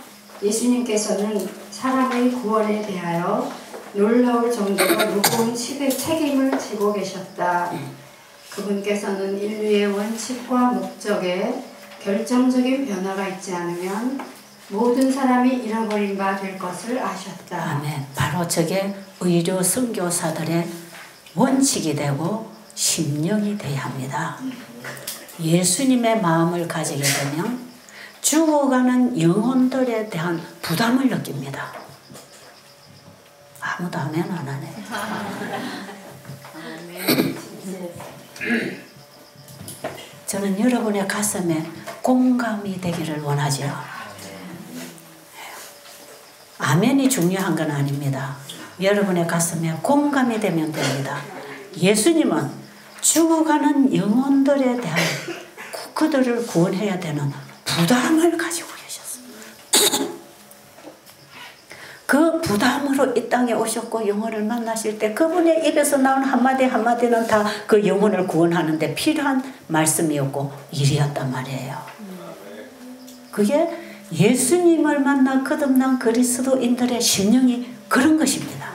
예수님께서는 사람의 구원에 대하여 놀라울 정도로 무거운 책임을 지고 계셨다. 그분께서는 인류의 원칙과 목적에 결정적인 변화가 있지 않으면 모든 사람이 잃어버린 바 될 것을 아셨다. 아멘. 바로 저게 의료 선교사들의 원칙이 되고 심령이 되어야 합니다. 예수님의 마음을 가지게 되면 죽어가는 영혼들에 대한 부담을 느낍니다. 아무도 아멘 안 하네. 저는 여러분의 가슴에 공감이 되기를 원하죠. 아멘이 중요한 건 아닙니다. 여러분의 가슴에 공감이 되면 됩니다. 예수님은 죽어가는 영혼들에 대한 그들을 구원해야 되는 부담을 가지고 계셨어요. 그 부담으로 이 땅에 오셨고 영혼을 만나실 때 그분의 입에서 나온 한마디 한마디는 다 그 영혼을 구원하는데 필요한 말씀이었고 일이었단 말이에요. 그게 예수님을 만나 거듭난 그리스도인들의 심령이 그런 것입니다.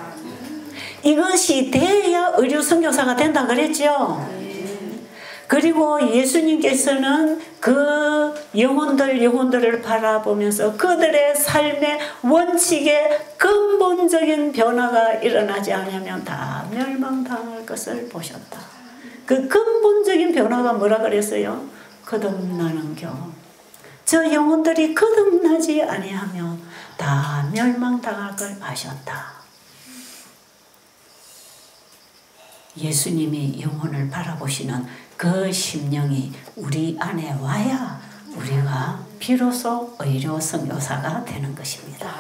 이것이 돼야 의료 선교사가 된다 그랬죠. 그리고 예수님께서는 그 영혼들을 바라보면서 그들의 삶의 원칙에 근본적인 변화가 일어나지 않으면 다 멸망당할 것을 보셨다. 그 근본적인 변화가 뭐라 그랬어요? 거듭나는 경험. 저 영혼들이 거듭나지 아니하면 다 멸망당할 걸 아셨다. 예수님이 영혼을 바라보시는 그 심령이 우리 안에 와야 우리가 비로소 의료 선교사가 되는 것입니다.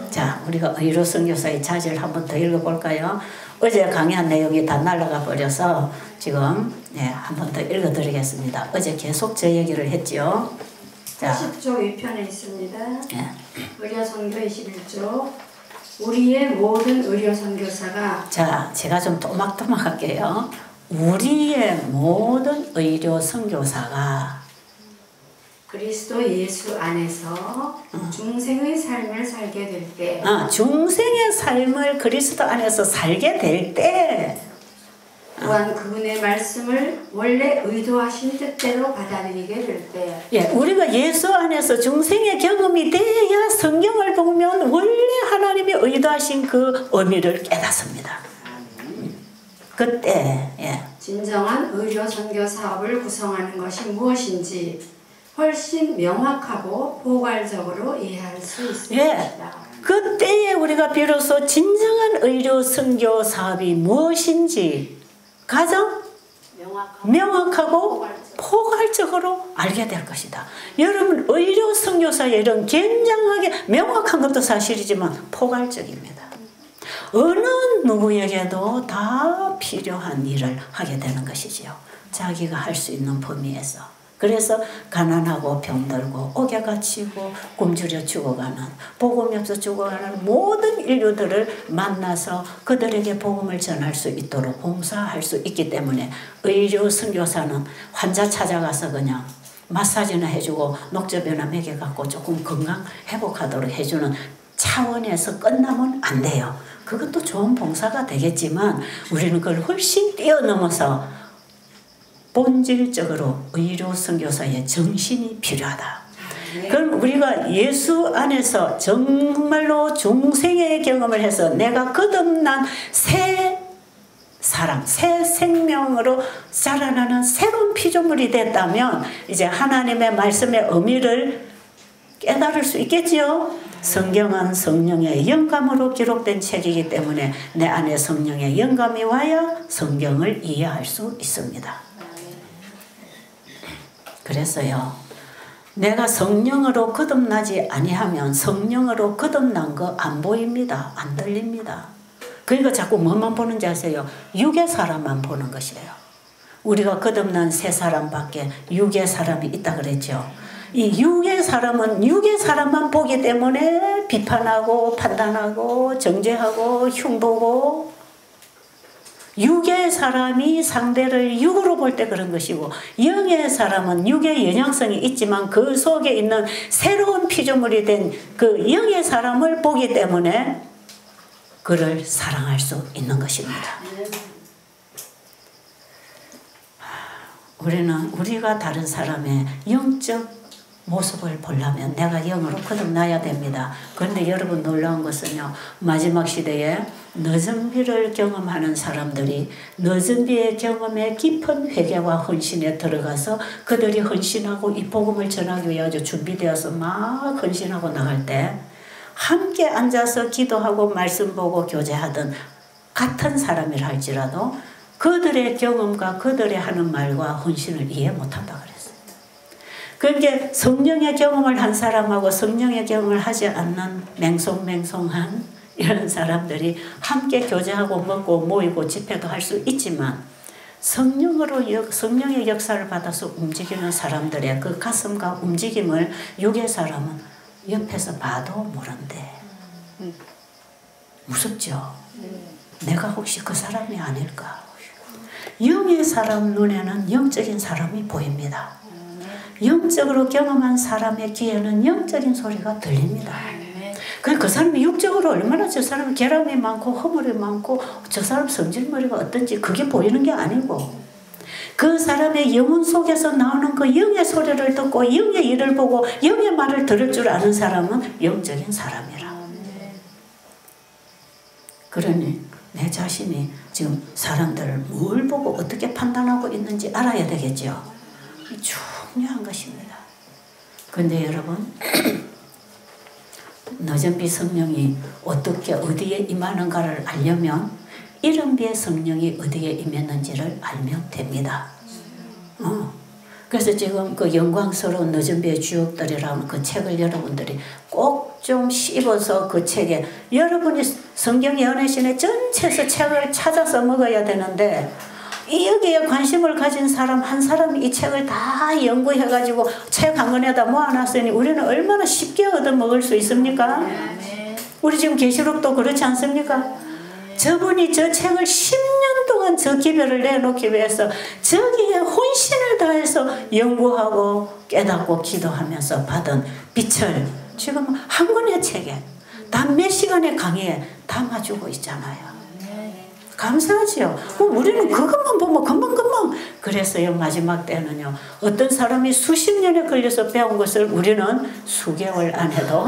자, 우리가 의료 선교사의 자질을 한 번 더 읽어볼까요? 어제 강의한 내용이 다 날아가 버려서 지금 한 번 더 읽어드리겠습니다. 어제 계속 저 얘기를 했죠. 자, 40조 2편에 있습니다. 의료 선교 21조. 우리의 모든 의료 선교사가. 자, 제가 좀 또막또막 할게요. 우리의 모든 의료 선교사가 그리스도 예수 안에서 중생의 삶을 살게 될 때. 중생의 삶을 그리스도 안에서 살게 될 때. 또한 그분의 말씀을 원래 의도하신 뜻대로 받아들이게 될 때. 예, 우리가 예수 안에서 중생의 경험이 돼야 성경을 보면 원래 하나님이 의도하신 그 의미를 깨닫습니다. 그때 진정한 의료 선교 사업을 구성하는 것이 무엇인지 훨씬 명확하고 포괄적으로 이해할 수 있습니다. 그때에 우리가 비로소 진정한 의료 선교 사업이 무엇인지 가장 명확하고 포괄적으로 알게 될 것이다. 여러분, 의료 선교사의 일은 굉장하게 명확한 것도 사실이지만 포괄적입니다. 어느 누구에게도 다 필요한 일을 하게 되는 것이지요. 자기가 할 수 있는 범위에서. 그래서 가난하고 병들고 옥에 갇히고 굶주려 죽어가는, 복음이 없어 죽어가는 모든 인류들을 만나서 그들에게 복음을 전할 수 있도록 봉사할 수 있기 때문에 의료 선교사는 환자 찾아가서 그냥 마사지나 해주고 녹즙이나 먹여갖고 조금 건강 회복하도록 해주는 차원에서 끝나면 안 돼요. 그것도 좋은 봉사가 되겠지만 우리는 그걸 훨씬 뛰어넘어서 본질적으로 의료 선교사의 정신이 필요하다. 그럼 우리가 예수 안에서 정말로 중생의 경험을 해서 내가 거듭난 새 사람, 새 생명으로 자라나는 새로운 피조물이 됐다면 이제 하나님의 말씀의 의미를 깨달을 수 있겠지요. 성경은 성령의 영감으로 기록된 책이기 때문에 내 안에 성령의 영감이 와야 성경을 이해할 수 있습니다. 그래서요, 내가 성령으로 거듭나지 아니하면 성령으로 거듭난 거 안 보입니다. 안 들립니다. 그러니까 자꾸 뭐만 보는지 아세요? 육의 사람만 보는 것이에요. 우리가 거듭난 새 사람밖에 육의 사람이 있다 그랬죠. 이 육의 사람은 육의 사람만 보기 때문에 비판하고 판단하고 정죄하고 흉보고, 육의 사람이 상대를 육으로 볼 때 그런 것이고, 영의 사람은 육의 영향성이 있지만 그 속에 있는 새로운 피조물이 된 그 영의 사람을 보기 때문에 그를 사랑할 수 있는 것입니다. 우리가 다른 사람의 영적 모습을 보려면 내가 영으로 거듭나야 됩니다. 그런데 여러분 놀라운 것은요, 마지막 시대에 늦은 비를 경험하는 사람들이 늦은 비의 경험에 깊은 회개와 헌신에 들어가서 그들이 헌신하고 이 복음을 전하기 위해 아주 준비되어서 막 헌신하고 나갈 때 함께 앉아서 기도하고 말씀 보고 교제하던 같은 사람이라 할지라도 그들의 경험과 그들의 하는 말과 헌신을 이해 못한다 그랬어요. 그러니까 성령의 경험을 한 사람하고 성령의 경험을 하지 않는 맹송맹송한 이런 사람들이 함께 교제하고 먹고 모이고 집회도 할 수 있지만 성령의 역사를 받아서 움직이는 사람들의 그 가슴과 움직임을 육의 사람은 옆에서 봐도 모른대. 무섭죠? 내가 혹시 그 사람이 아닐까? 영의 사람 눈에는 영적인 사람이 보입니다. 영적으로 경험한 사람의 귀에는 영적인 소리가 들립니다. 그 사람이 육적으로 얼마나 저 사람이 결함이 많고 허물이 많고 저 사람 성질머리가 어떤지 그게 보이는 게 아니고 그 사람의 영혼 속에서 나오는 그 영의 소리를 듣고 영의 일을 보고 영의 말을 들을 줄 아는 사람은 영적인 사람이라. 그러니 내 자신이 지금 사람들을 뭘 보고 어떻게 판단하고 있는지 알아야 되겠죠. 중요한 것입니다. 근데 여러분 늦은 비 성령이 어떻게 어디에 임하는가를 알려면 이른 비의 성령이 어디에 임했는지를 알면 됩니다. 그래서 지금 그 영광스러운 늦은 비의 주역들이라는 그 책을 여러분들이 꼭 좀 씹어서 그 책에 여러분이 성경 연애신의 전체에서 책을 찾아서 먹어야 되는데 여기에 관심을 가진 사람 한 사람이 이 책을 다 연구해가지고 책 한 권에다 모아놨으니 우리는 얼마나 쉽게 얻어먹을 수 있습니까? 우리 지금 계시록도 그렇지 않습니까? 저분이 저 책을 10년 동안 저 기별을 내놓기 위해서 저기에 혼신을 다해서 연구하고 깨닫고 기도하면서 받은 빛을 지금 한 권의 책에 단 몇 시간의 강의에 담아주고 있잖아요. 감사하지요. 우리는 그것만 보면 금방금방. 그래서요 마지막 때는요 어떤 사람이 수십 년에 걸려서 배운 것을 우리는 수개월 안에도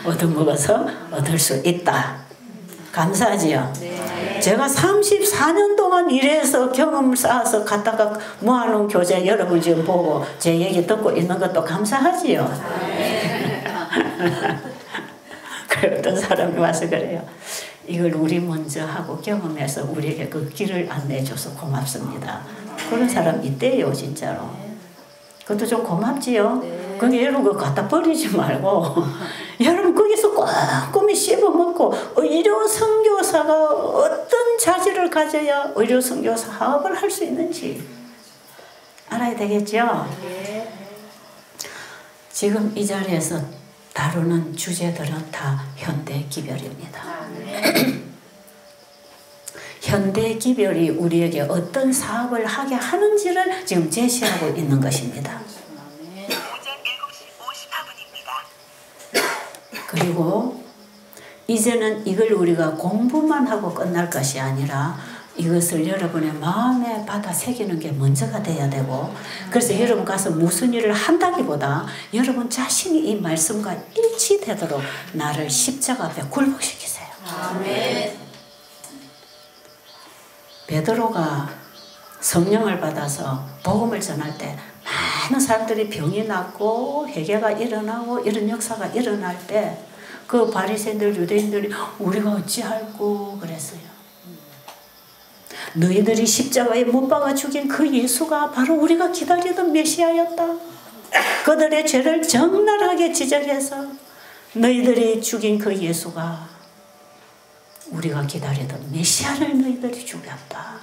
얻어먹어서 얻을 수 있다. 감사하지요. 네. 제가 34년 동안 일해서 경험을 쌓아서 갖다가 모아놓은 교재 여러분 지금 보고 제 얘기 듣고 있는 것도 감사하지요. 네. 그래 어떤 사람이 와서 그래요. 이걸 우리 먼저 하고 경험해서 우리에게 그 길을 안내해줘서 고맙습니다. 그런 사람 있대요 진짜로. 그것도 좀 고맙지요. 그게 여러분 그거 갖다 버리지 말고 여러분 거기서 꼼꼼히 씹어먹고 의료 선교사가 어떤 자질을 가져야 의료 선교사 사업을 할 수 있는지 알아야 되겠죠. 지금 이 자리에서 다루는 주제들은 다 현대 기별입니다. 현대 기별이 우리에게 어떤 사업을 하게 하는지를 지금 제시하고 있는 것입니다. 그리고 이제는 이걸 우리가 공부만 하고 끝날 것이 아니라 이것을 여러분의 마음에 받아 새기는 게 먼저가 돼야 되고 그래서 여러분 가서 무슨 일을 한다기보다 여러분 자신이 이 말씀과 일치되도록 나를 십자가 앞에 굴복시키세요. 아멘. 베드로가 성령을 받아서 복음을 전할 때 많은 사람들이 병이 낫고 회개가 일어나고 이런 역사가 일어날 때 그 바리새인들 유대인들이 우리가 어찌할꼬 그랬어요. 너희들이 십자가에 못 박아 죽인 그 예수가 바로 우리가 기다리던 메시아였다. 그들의 죄를 적나라하게 지적해서 너희들이 죽인 그 예수가 우리가 기다리던 메시아를 너희들이 죽였다.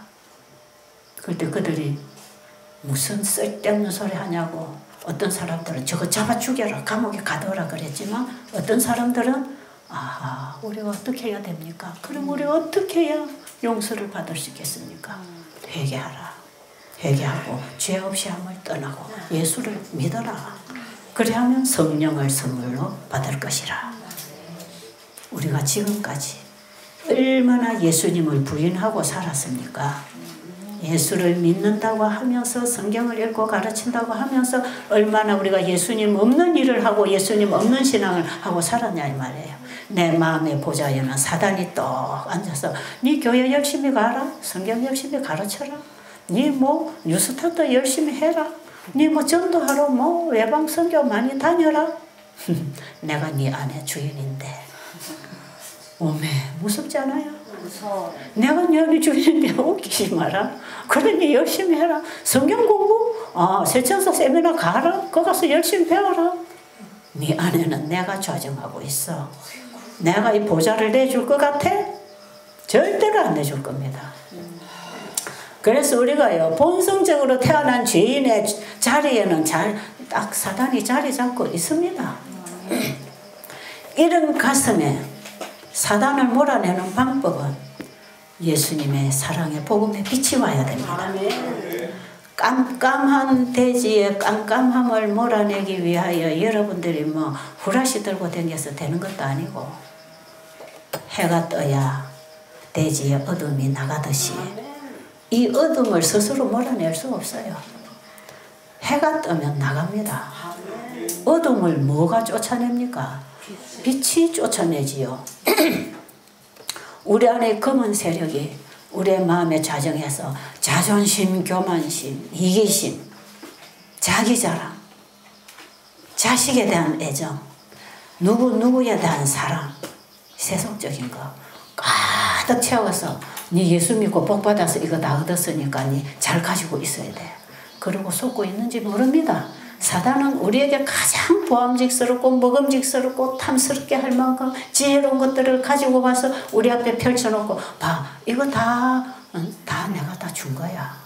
그때 그들이 무슨 쓸데없는 소리 하냐고 어떤 사람들은 저거 잡아 죽여라 감옥에 가둬라 그랬지만 어떤 사람들은 아하 우리가 어떻게 해야 됩니까? 그럼 우리가 어떻게 해야 용서를 받을 수 있겠습니까? 회개하라. 회개하고 죄 없이 함을 떠나고 예수를 믿어라. 그래야만 성령을 선물로 받을 것이라. 우리가 지금까지 얼마나 예수님을 부인하고 살았습니까? 예수를 믿는다고 하면서 성경을 읽고 가르친다고 하면서 얼마나 우리가 예수님 없는 일을 하고 예수님 없는 신앙을 하고 살았냐 이 말이에요. 내 마음의 보좌에는 사단이 떡 앉아서 네 교회 열심히 가라. 성경 열심히 가르쳐라. 네 뭐 뉴스타트 열심히 해라. 네 뭐 전도하러 뭐 외방 선교 많이 다녀라. 내가 네 아내 주인인데. 오메 무섭지 않아요? 무서워. 내가 네 아내 주인인데 웃기지 마라. 그러니 열심히 해라. 성경 공부? 세천사 세미나 가라. 거기 가서 열심히 배워라. 네 아내는 내가 좌정하고 있어. 내가 이 보좌를 내줄 것 같아? 절대로 안 내줄 겁니다. 그래서 우리가요 본성적으로 태어난 죄인의 자리에는 딱 사단이 자리 잡고 있습니다. 이런 가슴에 사단을 몰아내는 방법은 예수님의 사랑의 복음의 빛이 와야 됩니다. 깜깜한 대지의 깜깜함을 몰아내기 위하여 여러분들이 뭐 후라시 들고 다녀서 되는 것도 아니고 해가 떠야 대지의 어둠이 나가듯이 이 어둠을 스스로 몰아낼 수 없어요. 해가 뜨면 나갑니다. 어둠을 뭐가 쫓아냅니까? 빛이 쫓아내지요. 우리 안에 검은 세력이 우리의 마음에 자정해서 자존심, 교만심, 이기심, 자기자랑, 자식에 대한 애정, 누구에 대한 사랑, 세속적인 거 가득 채워서 네 예수 믿고 복 받아서 이거 다 얻었으니까 네 잘 가지고 있어야 돼. 그러고 속고 있는지 모릅니다. 사단은 우리에게 가장 보암직스럽고 먹음직스럽고 탐스럽게 할 만큼 지혜로운 것들을 가지고 와서 우리 앞에 펼쳐놓고 봐 이거 다 내가 다 준 거야.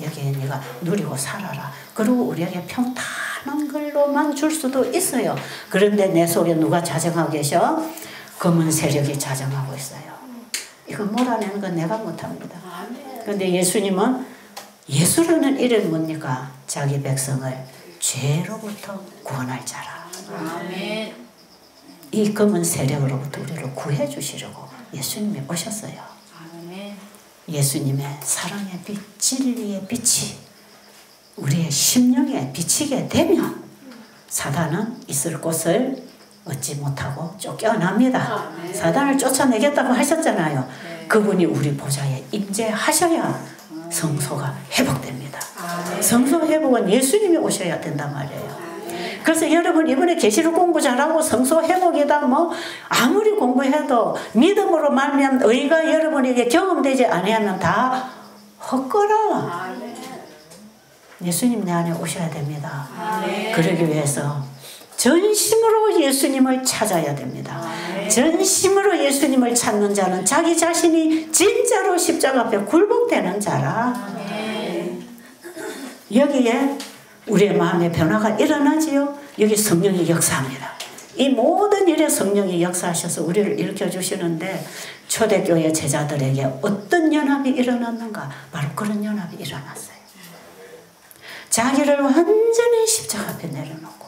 여기에 네가 누리고 살아라. 그리고 우리에게 평탄한 걸로만 줄 수도 있어요. 그런데 내 속에 누가 자정하고 계셔? 검은 세력이 자정하고 있어요. 이거 몰아내는 건 내가 못합니다. 그런데 예수님은 예수라는 이름이 뭡니까? 자기 백성을 죄로부터 구원할 자라. 아멘. 이 검은 세력으로부터 우리를 구해 주시려고 예수님이 오셨어요. 아멘. 예수님의 사랑의 빛, 진리의 빛이 우리의 심령에 비치게 되면 사단은 있을 곳을 얻지 못하고 쫓겨납니다. 사단을 쫓아내겠다고 하셨잖아요. 그분이 우리 보좌에 임재하셔야 성소가 회복됩니다. 성소 회복은 예수님이 오셔야 된단 말이에요. 그래서 여러분 이번에 계시록 공부 잘하고 성소 회복이다 뭐 아무리 공부해도 믿음으로 말미암은 의가 여러분에게 경험되지 아니하면 다 헛거라. 예수님 내 안에 오셔야 됩니다. 그러기 위해서 전심으로 예수님을 찾아야 됩니다. 전심으로 예수님을 찾는 자는 자기 자신이 진짜로 십자가 앞에 굴복되는 자라. 여기에 우리의 마음의 변화가 일어나지요. 여기 성령이 역사합니다. 이 모든 일에 성령이 역사하셔서 우리를 일으켜주시는데 초대교회 제자들에게 어떤 연합이 일어났는가? 바로 그런 연합이 일어났어요. 자기를 완전히 십자가 앞에 내려놓고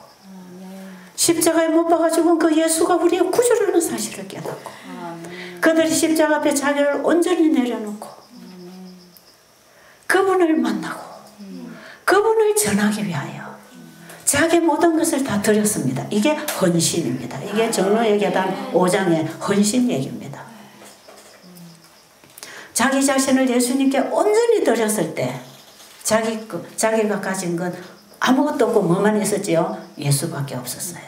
십자가에 못 박아 죽은 그 예수가 우리의 구주라는 사실을 깨닫고 그들이 십자가 앞에 자기를 온전히 내려놓고 그분을 만나고 그분을 전하기 위하여 자기 모든 것을 다 드렸습니다. 이게 헌신입니다. 이게 정로의 계단 5장의 헌신 얘기입니다. 자기 자신을 예수님께 온전히 드렸을 때 자기가 가진 건 아무것도 없고 뭐만 있었지요? 예수밖에 없었어요.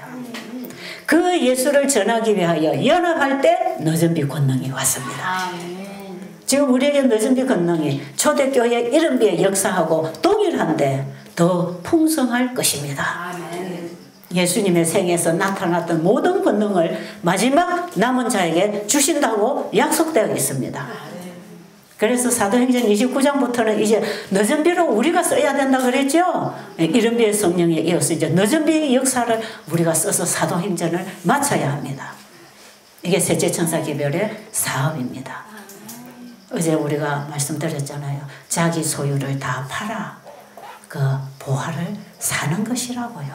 그 예수를 전하기 위하여 연합할 때 늦은 비 권능이 왔습니다. 지금 우리에게 늦은 비 권능이 초대교회 이른비에 역사하고 동일한데 더 풍성할 것입니다. 예수님의 생에서 나타났던 모든 권능을 마지막 남은 자에게 주신다고 약속되어 있습니다. 그래서 사도행전 29장부터는 이제 늦은 비로 우리가 써야 된다 그랬죠. 이른 비의 성령에 이어서 이제 늦은 비의 역사를 우리가 써서 사도행전을 마쳐야 합니다. 이게 셋째 천사 개별의 사업입니다. 어제 우리가 말씀드렸잖아요. 자기 소유를 다 팔아 그 보화를 사는 것이라고요.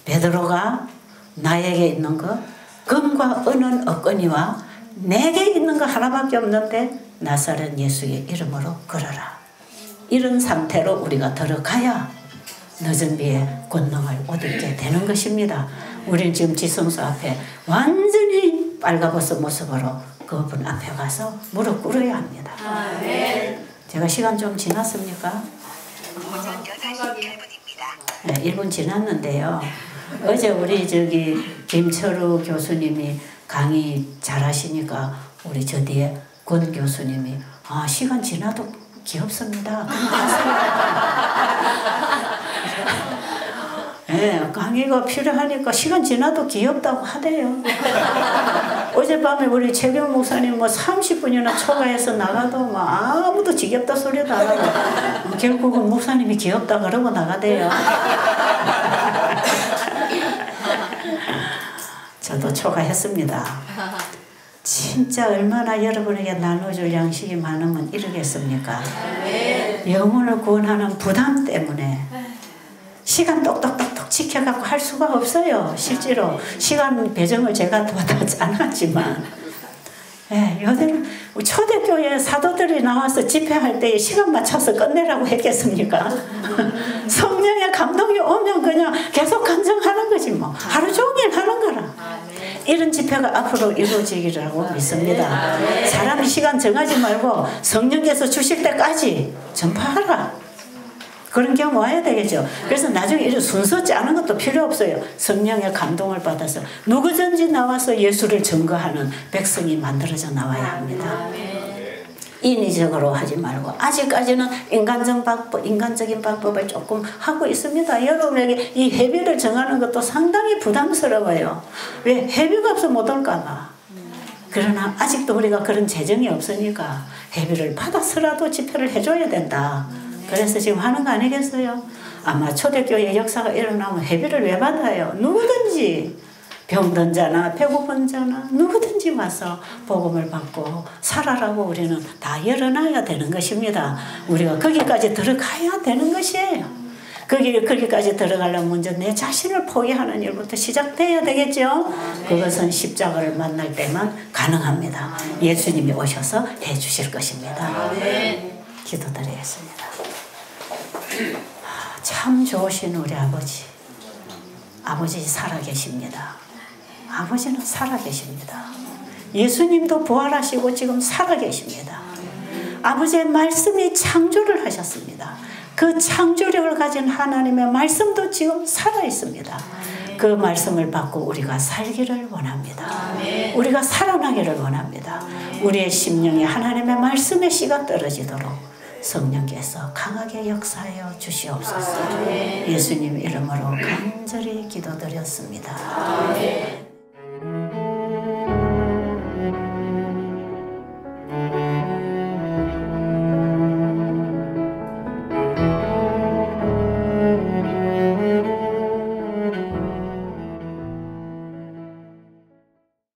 베드로가 나에게 있는 것 금과 은은 없거니와 내게 있는 거 하나밖에 없는데 나사렛 예수의 이름으로 걸어라. 이런 상태로 우리가 들어가야 늦은 비에 권능을 얻게 되는 것입니다. 우리는 지금 지성소 앞에 완전히 빨가벗은 모습으로 그분 앞에 가서 무릎 꿇어야 합니다. 제가 시간 좀 지났습니까? 네, 1분 지났는데요. 어제 우리 김철우 교수님이 강의 잘하시니까 우리 저 뒤에 권 교수님이 시간 지나도 귀엽습니다. 네, 강의가 필요하니까 시간 지나도 귀엽다고 하대요. 어젯밤에 우리 최경 목사님 30분이나 초과해서 나가도 아무도 지겹다 소리도 안 하고 결국은 목사님이 귀엽다 그러고 나가대요. 저도 초과했습니다. 진짜 얼마나 여러분에게 나눠줄 양식이 많으면 이러겠습니까? 영혼을 구원하는 부담 때문에 시간 똑똑똑똑 지켜갖고 할 수가 없어요. 실제로 시간 배정을 제가 받지 않았지만 요새는 초대교회 사도들이 나와서 집회할 때 시간 맞춰서 끝내라고 했겠습니까? 성령의 감동이 오면 그냥 계속 간증하는 거지 뭐. 하루 종일 하는 거라. 이런 집회가 앞으로 이루어지기라고 믿습니다. 사람이 시간 정하지 말고 성령께서 주실 때까지 전파하라. 그런 경우 와야 되겠죠. 그래서 나중에 이런 순서 짜는 것도 필요 없어요. 성령의 감동을 받아서 누구든지 나와서 예수를 증거하는 백성이 만들어져 나와야 합니다. 인위적으로 하지 말고 아직까지는 인간적인 방법을 조금 하고 있습니다. 여러분에게 이 회비를 정하는 것도 상당히 부담스러워요. 왜? 회비가 없어 못 올까 봐. 그러나 아직도 우리가 그런 재정이 없으니까 회비를 받아서라도 집회를 해줘야 된다. 그래서 지금 하는 거 아니겠어요? 아마 초대교회 역사가 일어나면 회비를 왜 받아요? 누구든지 병든 자나 배고픈 자나 누구든지 와서 복음을 받고 살아라고 우리는 다 열어놔야 되는 것입니다. 우리가 거기까지 들어가야 되는 것이에요. 거기까지 들어가려면 먼저 내 자신을 포기하는 일부터 시작돼야 되겠죠. 그것은 십자가를 만날 때만 가능합니다. 예수님이 오셔서 해주실 것입니다. 기도드리겠습니다. 참 좋으신 우리 아버지 살아계십니다. 아버지는 살아계십니다. 예수님도 부활하시고 지금 살아계십니다. 아버지의 말씀이 창조를 하셨습니다. 그 창조력을 가진 하나님의 말씀도 지금 살아있습니다. 그 말씀을 받고 우리가 살기를 원합니다. 우리가 살아나기를 원합니다. 우리의 심령에 하나님의 말씀의 씨가 떨어지도록 성령께서 강하게 역사하여 주시옵소서. 예수님 이름으로 간절히 기도드렸습니다.